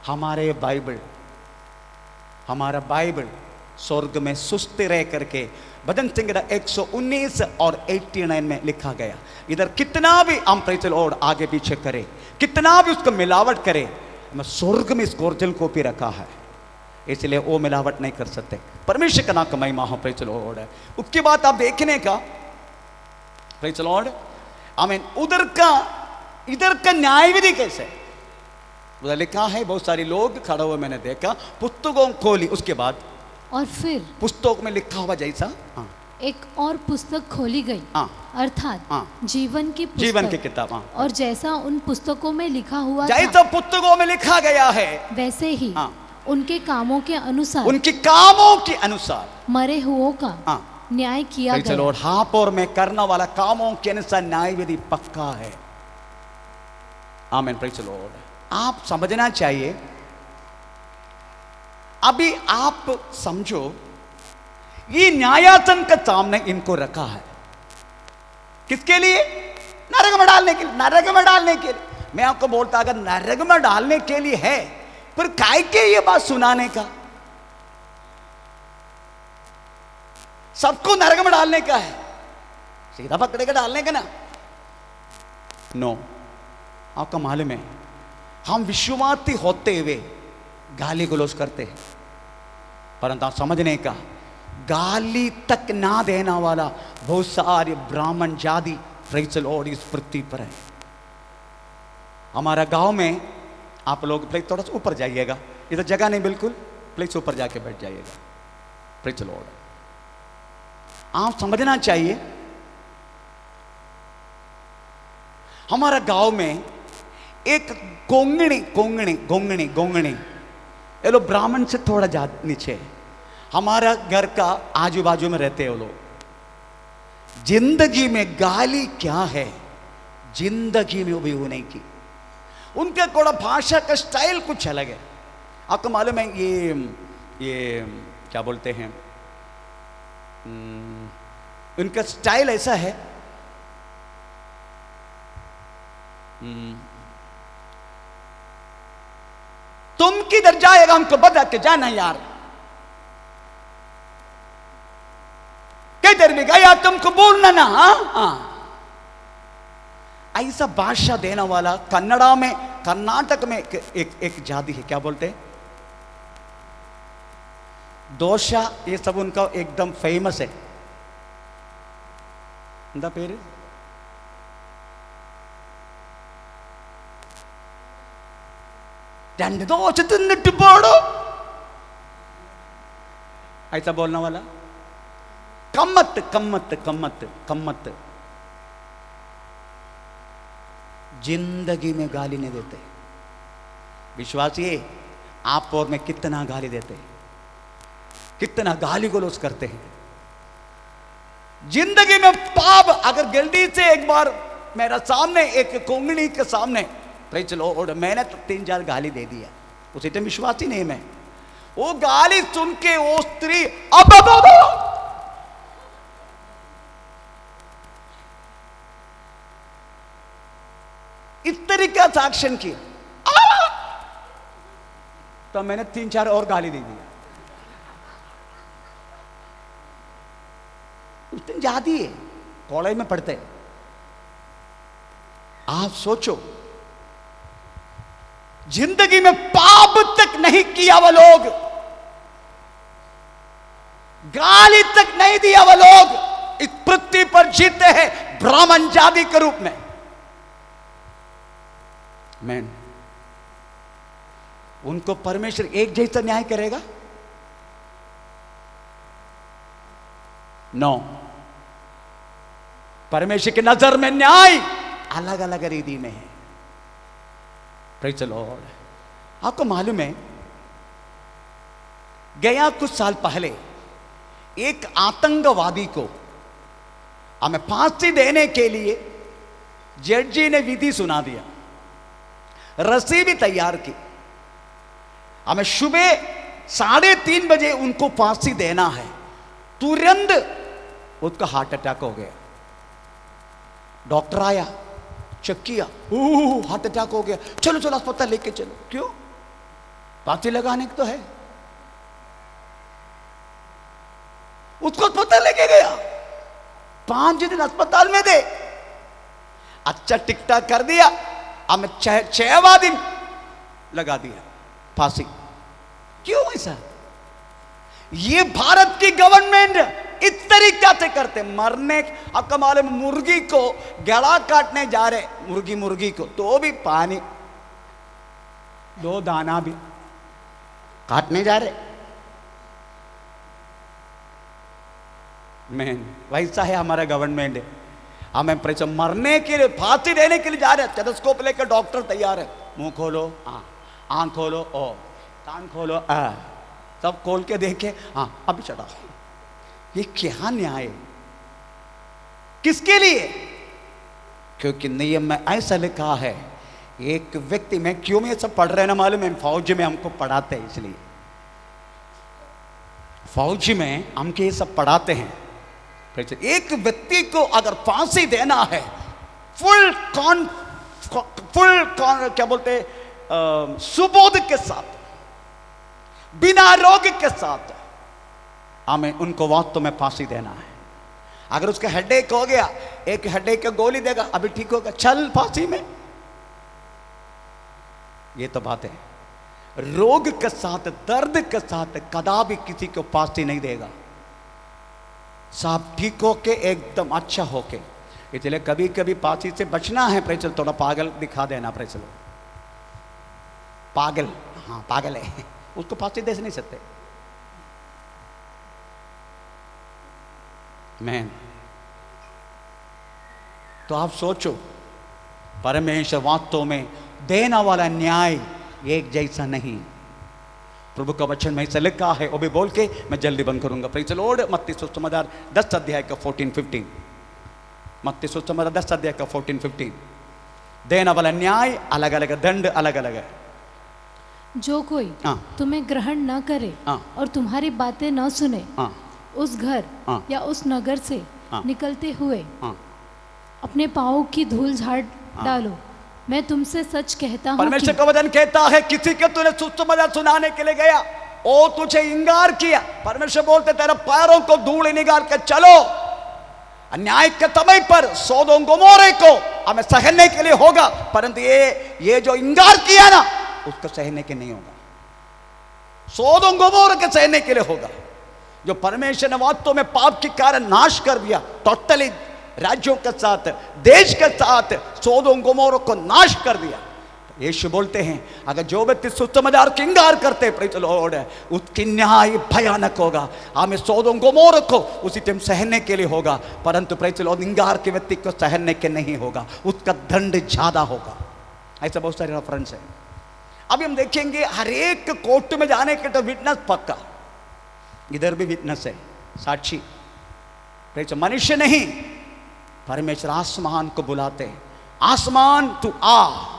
हमारे बाइबल, हमारा बाइबल स्वर्ग में सुस्त रह करके भजन संहिता 119 और 89 में लिखा गया। इधर कितना भी हम प्रेज द लॉर्ड आगे पीछे करे, कितना भी उसको मिलावट करे, मैं स्वर्ग में इसको ओरिजिनल कॉपी रखा है, इसलिए वो मिलावट नहीं कर सकते। परमेश्वर का नाम का महिमा हो। Praise the Lord. उसके बाद आप देखने का, प्रेज द लॉर्ड, आमीन, उधर का इधर का न्याय विधि कैसे उधर लिखा है। बहुत सारे लोग खड़ा हुए मैंने देखा, पुस्तकों खोली, उसके बाद और फिर पुस्तक में लिखा हुआ जैसा एक और पुस्तक खोली गई, अर्थात जीवन की पुस्तक, जीवन की किताब। और जैसा उन पुस्तकों में लिखा हुआ जैसा पुस्तकों में लिखा गया है, वैसे ही उनके कामों के अनुसार, उनके कामों के अनुसार मरे हुओं का न्याय किया गया। लॉर्ड, हापोर में करने वाला कामों के अनुसार न्याय विधि पक्का है। आमीन। Praise the Lord. आप समझना चाहिए, अभी आप समझो, ये न्यायासन के सामने इनको रखा है, किसके लिए? नरक में डालने के लिए। नरक में डालने के लिए। मैं आपको बोलता, अगर नरक में डालने के लिए है, फिर काय के ये बात सुनाने का? सबको नरक में डालने का है, सीधा पकड़े के डालने का ना। नो, आपका मालूम है, हम विश्वासी होते हुए गाली गलौज करते हैं, परंतु आप समझने का, गाली तक ना देना वाला बहुत सारे ब्राह्मण जाति प्रेज द लॉर्ड इस पृथ्वी पर है। हमारा गांव में, आप लोग प्लीज थोड़ा सा ऊपर जाइएगा, इधर जगह नहीं बिल्कुल, प्लीज ऊपर जाके बैठ जाइएगा। Praise the Lord. आप समझना चाहिए, हमारा गांव में एक गोंगणी ये लोग ब्राह्मण से थोड़ा ज्यादा नीचे, हमारा घर का आजू बाजू में रहते हैं वो लोग। जिंदगी में गाली क्या है, जिंदगी में उपयोग नहीं की। उनका थोड़ा भाषा का स्टाइल कुछ अलग है। आपको मालूम है, ये क्या बोलते हैं, उनका स्टाइल ऐसा है, तुम किधर जाएगा हमको बता के जाना यार, किधर भी गया तुमको बोलना ना। ऐसा भाषा देने वाला कन्नड़ा में, कर्नाटक में एक जाति है, क्या बोलते हैं, दोषा, ये सब उनका एकदम फेमस है। എന്താ പേര്? രണ്ട് ദോശ തിന്നിട്ട് പോടോ, ऐसा बोलने वाला। कम्मत कम्मत कम्मत कम्मत, जिंदगी में गाली नहीं देते। विश्वासी आप और मैं कितना गाली देते हैं, कितना गाली गलौज करते हैं जिंदगी में। पाप अगर गलती से एक बार मेरा सामने एक कोंगणी के सामने, प्रेज द लॉर्ड, मैंने तो 3-4 गाली दे दिया, उसी टाइम विश्वासी नहीं मैं। वो गाली सुन के वो स्त्री अब इस तरीका से एक्शन किया, तो मैंने 3-4 और गाली दे दिया। उस दिन जाती है, कॉलेज में पढ़ते। आप सोचो, जिंदगी में पाप तक नहीं किया वो लोग, गाली तक नहीं दिया वो लोग, इस पृथ्वी पर जीते हैं ब्राह्मण जाति के रूप में। मैन, उनको परमेश्वर एक जैसा न्याय करेगा? नो। परमेश्वर की नजर में न्याय अलग अलग रीति में है। Praise the Lord. आपको मालूम है, गया कुछ साल पहले एक आतंकवादी को हमें फांसी देने के लिए जज जी ने विधि सुना दिया, रस्सी भी तैयार की। हमें सुबह 3:30 बजे उनको फांसी देना है। तुरंत उसका हार्ट अटैक हो गया। डॉक्टर आया, चेक किया, हार्ट अटैक हो गया, चलो चलो अस्पताल लेके चलो। क्यों? फांसी लगाने को तो है। उसको अस्पताल लेके गया, 5 दिन अस्पताल में दे। अच्छा टिकटा कर दिया, हमें 6वां दिन लगा दिया फांसी। क्यों ऐसा? ये भारत की गवर्नमेंट इस तरीका से करते। मरने, आपका मालूम, मुर्गी को गला काटने जा रहे, मुर्गी को, तो भी पानी 2 दाना भी काटने जा रहे। मैन, वैसा है हमारा गवर्नमेंट। हमें मरने के लिए, फांसी देने के लिए जा रहे। स्टेथोस्कोप लेकर डॉक्टर तैयार है। मुंह खोलो, आंख खोलो, ओ कान खोलो, सब खोल के देखे, हाँ अभी चढ़ा। ये क्या न्याय है? किसके लिए? क्योंकि नियम में ऐसा लिखा है, एक व्यक्ति में, क्यों में ये सब पढ़ रहे हैं ना मालूम है? फौज में हमको पढ़ाते हैं, इसलिए फौज में हमको ये सब पढ़ाते हैं। एक व्यक्ति को अगर फांसी देना है, फुल क्या बोलते, सुबोध के साथ, बिना रोग के साथ, हमें उनको वास्तव में फांसी देना है। अगर उसका हेडेक हो गया, एक हेडेक का गोली देगा, अभी ठीक होगा, चल फांसी में। ये तो बात है। रोग के साथ, दर्द के साथ कदापि किसी को फांसी नहीं देगा। सब ठीक होके, एकदम अच्छा होके। इसलिए कभी कभी फांसी से बचना है। प्रेचल थोड़ा पागल दिखा देना। प्रेचल पागल, हाँ पागल है, उसको फांसी दे नहीं सकते। मैन, तो आप सोचो, परमेश्वर वास्तव में देना वाला न्याय एक जैसा नहीं। प्रभु का वचन में ऐसा लिखा है, वो भी बोल के मैं जल्दी बंद करूंगा। Praise the Lord. मत्ती सुसमाचार 10 अध्याय का 14-15। मत्ती सुसमाचार 10 अध्याय का 14-15। देना वाला न्याय अलग अलग है, दंड अलग अलग है। जो कोई तुम्हें ग्रहण न करे और तुम्हारी बातें न सुने, उस घर या उस नगर से निकलते हुए अपने पाँव की धूल झाड़ डालो। मैं तुमसे सच कहता हूँ, परमेश्वर का वचन कहता है, किसी के तूने सुसमाचार सुनाने के लिए गया, ओ तुझे इंकार किया। परमेश्वर बोलते, तेरे पैरों को धूल निकाल कर चलो। अन्याय के समय पर सोदोम गोमोरे को हमें सहने के लिए होगा, परंतु ये जो इंकार किया ना, उसको सहने के नहीं होगा। सोदोम गोमोरे के सहने के लिए होगा। जो परमेश्वर ने वास्तव में पाप के कारण नाश कर दिया, टोटली राज्यों के साथ, देश के साथ सोदोम गोमोरा को नाश कर दिया। यीशु बोलते हैं, अगर जो व्यक्ति सुसमाचार की इंकार करते, प्रेज़ द लॉर्ड, उसकी न्याय भयानक होगा। हमें सोदोम गोमोरा को उसी टाइम सहने के लिए होगा, परंतु प्रेज़ द लॉर्ड, इंकार के व्यक्ति को सहने के नहीं होगा, उसका दंड ज्यादा होगा। ऐसा बहुत सारे रेफरेंस है। अभी हम देखेंगे, हर एक कोर्ट में जाने के तो विटनेस पक्का, इधर भी विटनेस है, साक्षी। मनुष्य नहीं, परमेश्वर आसमान को बुलाते हैं, आसमान तू आ,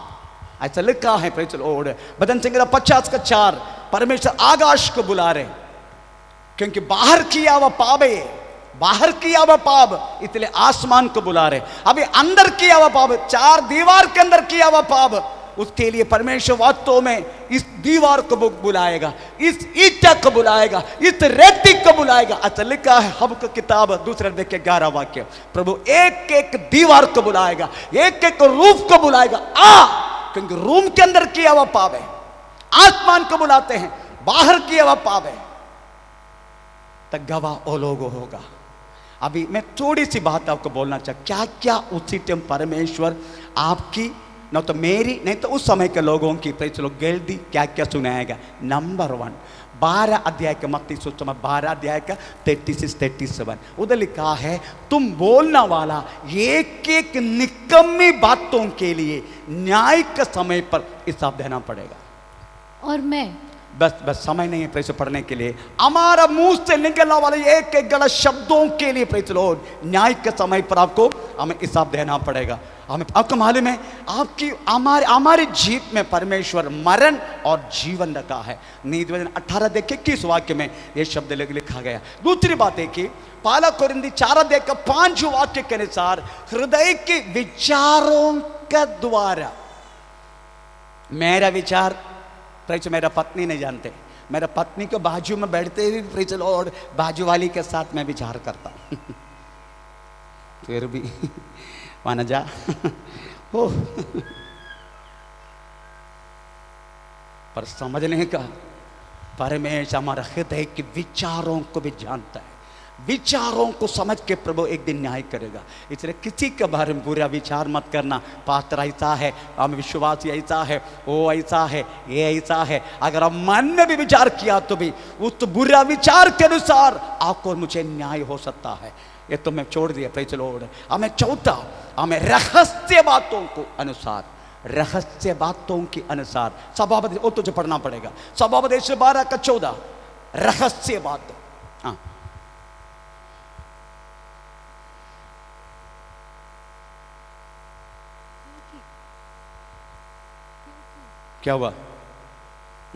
ऐसा लिखा है। Praise the Lord. भजन संहिता 50:4, परमेश्वर आकाश को बुला रहे, क्योंकि बाहर किया वह पावे, बाहर किया हुआ पाप इसलिए आसमान को बुला रहे, अभी अंदर किया हुआ पाप, चार दीवार के अंदर किया हुआ पाप, उसके लिए परमेश्वर वास्तव में इस दीवार को बुलाएगा, इस ईटा को बुलाएगा, इस रेती को बुलाएगा। अच्छा लिखा है हबक्कूक किताब 2 अध्याय के 11 वाक्य, प्रभु एक एक दीवार को बुलाएगा, एक एक रूफ को बुलाएगा, क्योंकि रूम के अंदर किया हुआ पाप है। आसमान को बुलाते हैं, बाहर किया हुआ पाप है, तब गवाह ओ लोग होगा। अभी मैं थोड़ी सी बात आपको बोलना चाहता, क्या क्या उसी टाइम परमेश्वर आपकी न तो मेरी नहीं तो उस समय के लोगों की चलो गिल्दी क्या क्या सुनाएगा। नंबर 1 12 अध्याय का मत्ती सुसमाचार 12 अध्याय का 36-37 उधर लिखा है, तुम बोलने वाला एक एक निकम्मी बातों के लिए न्याय के समय पर हिसाब देना पड़ेगा। और मैं बस समय नहीं है प्रेस पढ़ने के लिए, हमारा मुंह से निकलने वाले एक एक गलत शब्दों के लिए प्रेस लो न्याय के समय पर आपको हमें हिसाब देना पड़ेगा। हमें आपको मालूम है आपकी हमारे जीव में परमेश्वर मरण और जीवन रखा है। नीति वचन 18 देख 21 वाक्य में यह शब्द लिखा गया। दूसरी बात है कि पहला कोरिन्थी 4 अध्याय का 5 वाक्य के अनुसार हृदय के विचारों का द्वारा, मेरा विचार मेरा पत्नी नहीं जानते, मेरा पत्नी को बाजू में बैठते हुए और बाजू वाली के साथ मैं विचार करता हूं फिर भी माना जा हो पर समझने का परमेश्वर हमारा हृदय के विचारों को भी जानता है, विचारों को समझ के प्रभु एक दिन न्याय करेगा। इसलिए किसी के बारे में बुरा विचार मत करना, पास्टर ऐसा है, हम विश्वासी ऐसा है, वो ऐसा है, ये ऐसा है। अगर हम मन में भी विचार किया तो भी उस बुरा विचार के अनुसार आपको मुझे न्याय हो सकता है। ये तो मैं छोड़ दिया प्रेज़ द लॉर्ड। हमें चौथा, हमें रहस्य बातों को अनुसार, रहस्य बातों के अनुसार स्वभावोपदेश वो तुझे पढ़ना पड़ेगा। स्वभावोपदेश 12 का 14 रहस्य बात। हाँ क्या हुआ,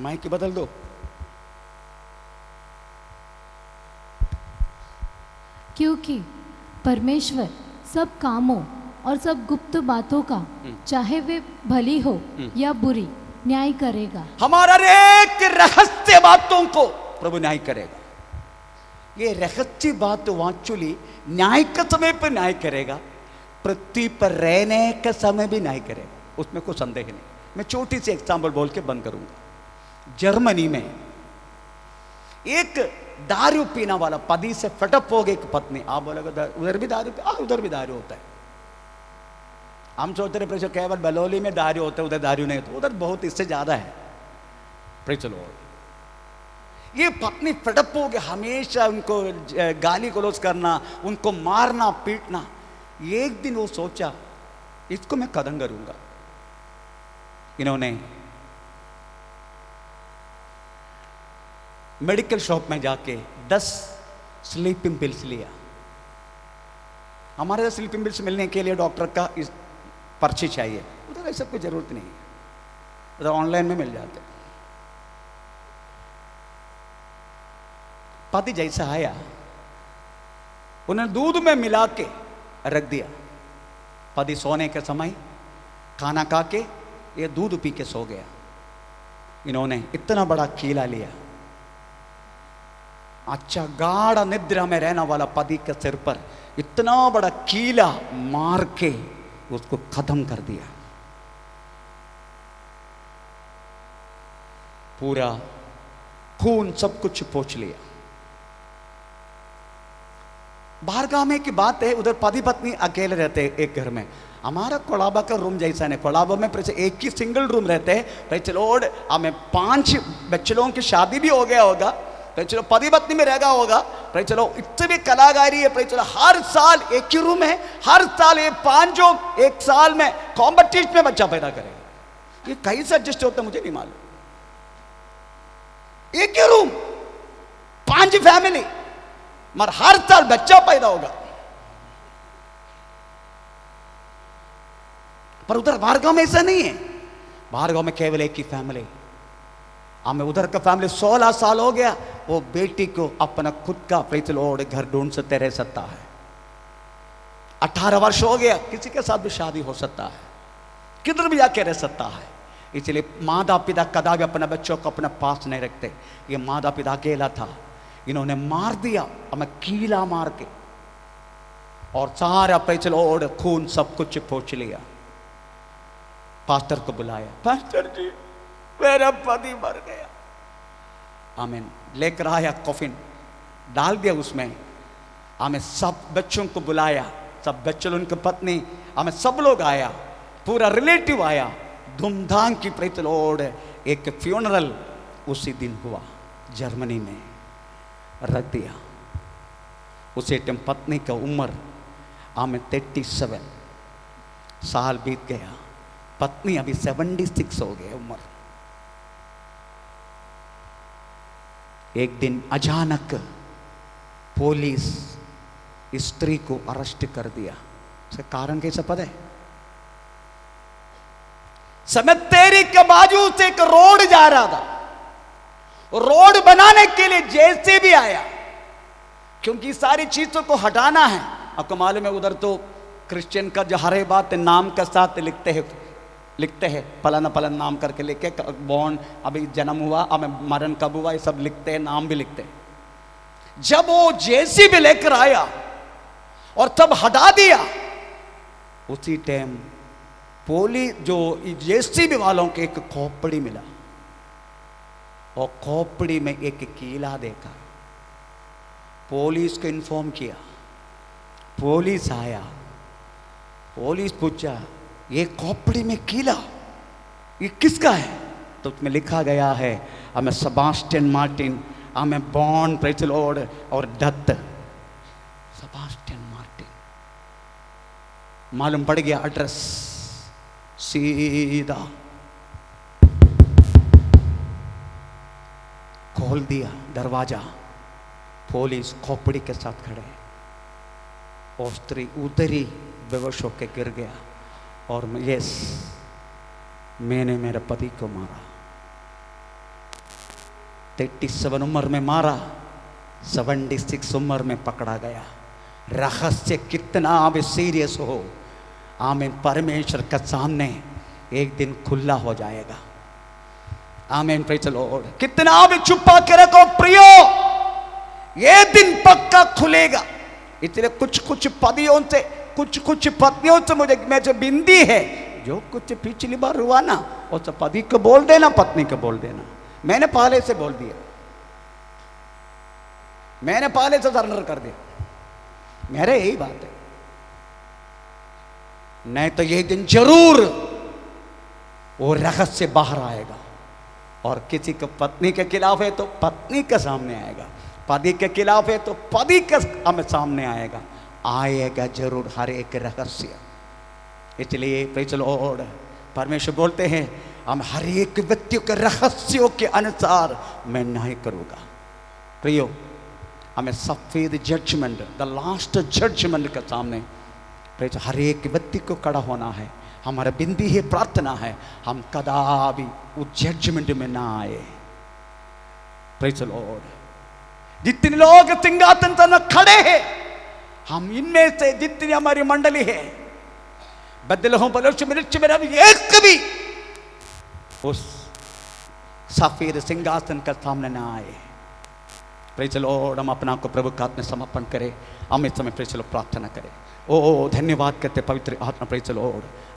माइक बदल दो। क्योंकि परमेश्वर सब कामों और सब गुप्त बातों का चाहे वे भली हो या बुरी न्याय करेगा। हमारा एक रहस्य बातों को प्रभु न्याय करेगा। ये रहस्य बात वाचुली न्याय के समय पर न्याय करेगा, पृथ्वी पर रहने के समय भी न्याय करेगा, उसमें कोई संदेह नहीं। मैं छोटी सी एग्जाम्पल बोल के बंद करूंगा। जर्मनी में एक दारू पीना वाला पति से फटअप हो गई एक पत्नी। आप बोलेगा उधर भी दारू, उधर भी दारू होता है। हम सोचते रहे प्रेषर केवल बलौली में दारू होता है, उधर दारू नहीं होता, उधर बहुत इससे ज्यादा है। प्रेषर ये पत्नी फटअप हो गई, हमेशा उनको गाली गलौज करना, उनको मारना पीटना। एक दिन वो सोचा इसको मैं खत्म करूंगा। इन्होंने मेडिकल शॉप में जाके 10 स्लीपिंग पिल्स लिया। हमारे स्लीपिंग पिल्स मिलने के लिए डॉक्टर का पर्ची चाहिए, उधर ऐसा कोई जरूरत नहीं है, उधर ऑनलाइन में मिल जाते। पति जैसा आया उन्हें दूध में मिला के रख दिया। पति सोने के समय खाना खा के ये दूध पी के सो गया। इन्होंने इतना बड़ा कीला लिया, अच्छा गाढ़ निद्रा में रहने वाला पति के सिर पर इतना बड़ा कीला मार के उसको खत्म कर दिया। पूरा खून सब कुछ पोंछ लिया। बाहर गांव में की बात है, उधर पति पत्नी अकेले रहते हैं एक घर में। हमारा कोलाबा का रूम जैसा नहीं, कोलाबा में एक ही सिंगल रूम रहते हैं। चलो हमें 5 बच्चों की शादी भी हो गया होगा, चलो पति पत्नी में रहेगा होगा। चलो इतनी भी कलाकारी है। चलो हर साल एक ही रूम है, हर साल ये 5 लोग एक साल में कॉम्पिटिशन में बच्चा पैदा करेगा। ये कैसे एडजस्ट होता है मुझे नहीं मालूम। एक ही रूम 5 फैमिली, मगर हर साल बच्चा पैदा होगा। पर उधर बाहर गांव में ऐसा नहीं है। बाहर गांव में केवल एक ही फैमिली, हमें उधर का फैमिली 16 साल हो गया, वो बेटी को अपना खुद का प्रेज द लॉर्ड घर ढूंढ सकते रह सकता है। 18 वर्ष हो गया, किसी के साथ भी शादी हो सकता है, किधर भी जाके रह सकता है। इसलिए माता पिता कदापि अपने बच्चों को अपने पास नहीं रखते। ये माता पिता अकेला था, इन्होंने मार दिया, हमें कीला मार के, और सारा प्रेज द लॉर्ड खून सब कुछ पोंछ लिया। पास्टर को बुलाया, पास्टर जी मेरा पति मर गया। आमीन। लेकर आया कॉफिन, डाल दिया उसमें। हमें सब बच्चों को बुलाया, सब बच्चे उनकी पत्नी, हमें सब लोग आया, पूरा रिलेटिव आया, धूमधाम की प्रेज द लॉर्ड एक फ्यूनरल उसी दिन हुआ जर्मनी में, रख दिया। उसी टाइम पत्नी का उम्र हमें 37 साल बीत गया, पत्नी अभी 76 हो गए उम्र। एक दिन अचानक पुलिस स्त्री को अरेस्ट कर दिया। इसका कारण कैसा पता है? सेमेटेरी के बाजू से एक रोड जा रहा था, रोड बनाने के लिए जेसीबी आया, क्योंकि सारी चीजों को हटाना है। आपको मालूम है उधर तो क्रिश्चियन का जो हर बात नाम के साथ लिखते हैं फलाना फलाना नाम करके लिखे, बॉर्न अभी जन्म हुआ, अब मरण कब हुआ, ये सब लिखते हैं, नाम भी लिखते हैं। जब वो जेसीबी लेकर आया और तब हटा दिया, उसी टाइम पुलिस जो जेसीबी वालों के एक खोपड़ी मिला, और खोपड़ी में एक कीला देखा। पुलिस को इन्फॉर्म किया, पुलिस आया, पुलिस पूछा ये खोपड़ी में कीला ये किसका है? तो उसमें लिखा गया है हमें सेबास्टियन मार्टिन, हमें बॉर्न प्रेज द लॉर्ड और डेथ सेबास्टियन मार्टिन। मालूम पड़ गया एड्रेस, सीधा खोल दिया दरवाजा, पुलिस खोपड़ी के साथ खड़े, और स्त्री उधर ही बेहोश होकर गिर गया। और यस, मैंने मेरे पति को मारा, 37 उम्र में मारा, 76 उम्र में पकड़ा गया। रहस्य कितना भी सीरियस हो, आमीन, परमेश्वर के सामने एक दिन खुला हो जाएगा। आमीन, प्रेज द लॉर्ड। कितना भी छुपा के रखो प्रियो, ये दिन पक्का खुलेगा। इसलिए कुछ पतियों से, कुछ पत्नियों से मैं जो बिंदी है, जो कुछ पिछली बार हुआ ना, वो सब पति को बोल देना, पत्नी को बोल देना। मैंने पहले से बोल दिया, मैंने पहले से सरेंडर कर दिया, मेरे यही बात है। नहीं तो ये दिन जरूर वो रहस्य बाहर आएगा, और किसी को पत्नी के खिलाफ है तो पत्नी के सामने आएगा, पति के खिलाफ है तो पति के हमें सामने आएगा जरूर हर एक रहस्य। इसलिए प्रेज द लॉर्ड, परमेश्वर बोलते हैं हम हर एक व्यक्ति के रहस्यों के अनुसार मैं न्याय करूंगा। प्रियो, हमें सफेद जजमेंट, द लास्ट जजमेंट के सामने प्रेज हर एक व्यक्ति को खड़ा होना है। हमारा बिंदी है, प्रार्थना है, हम कदापि उस जजमेंट में ना आए। Praise the Lord. जितने लोग सिंहासन पर खड़े हैं, हम इनमें से जितनी हमारी मंडली है, बदलहूं बलोच मिर्च में एक भी उस सफेद सिंहासन के सामने ना आए। Praise the Lord. हम अपना को प्रभु के हाथ में समर्पण करें, हम इस समय प्रेज द लॉर्ड प्रार्थना करें। ओ धन्यवाद करते पवित्र आत्मा, प्रेज द लॉर्ड।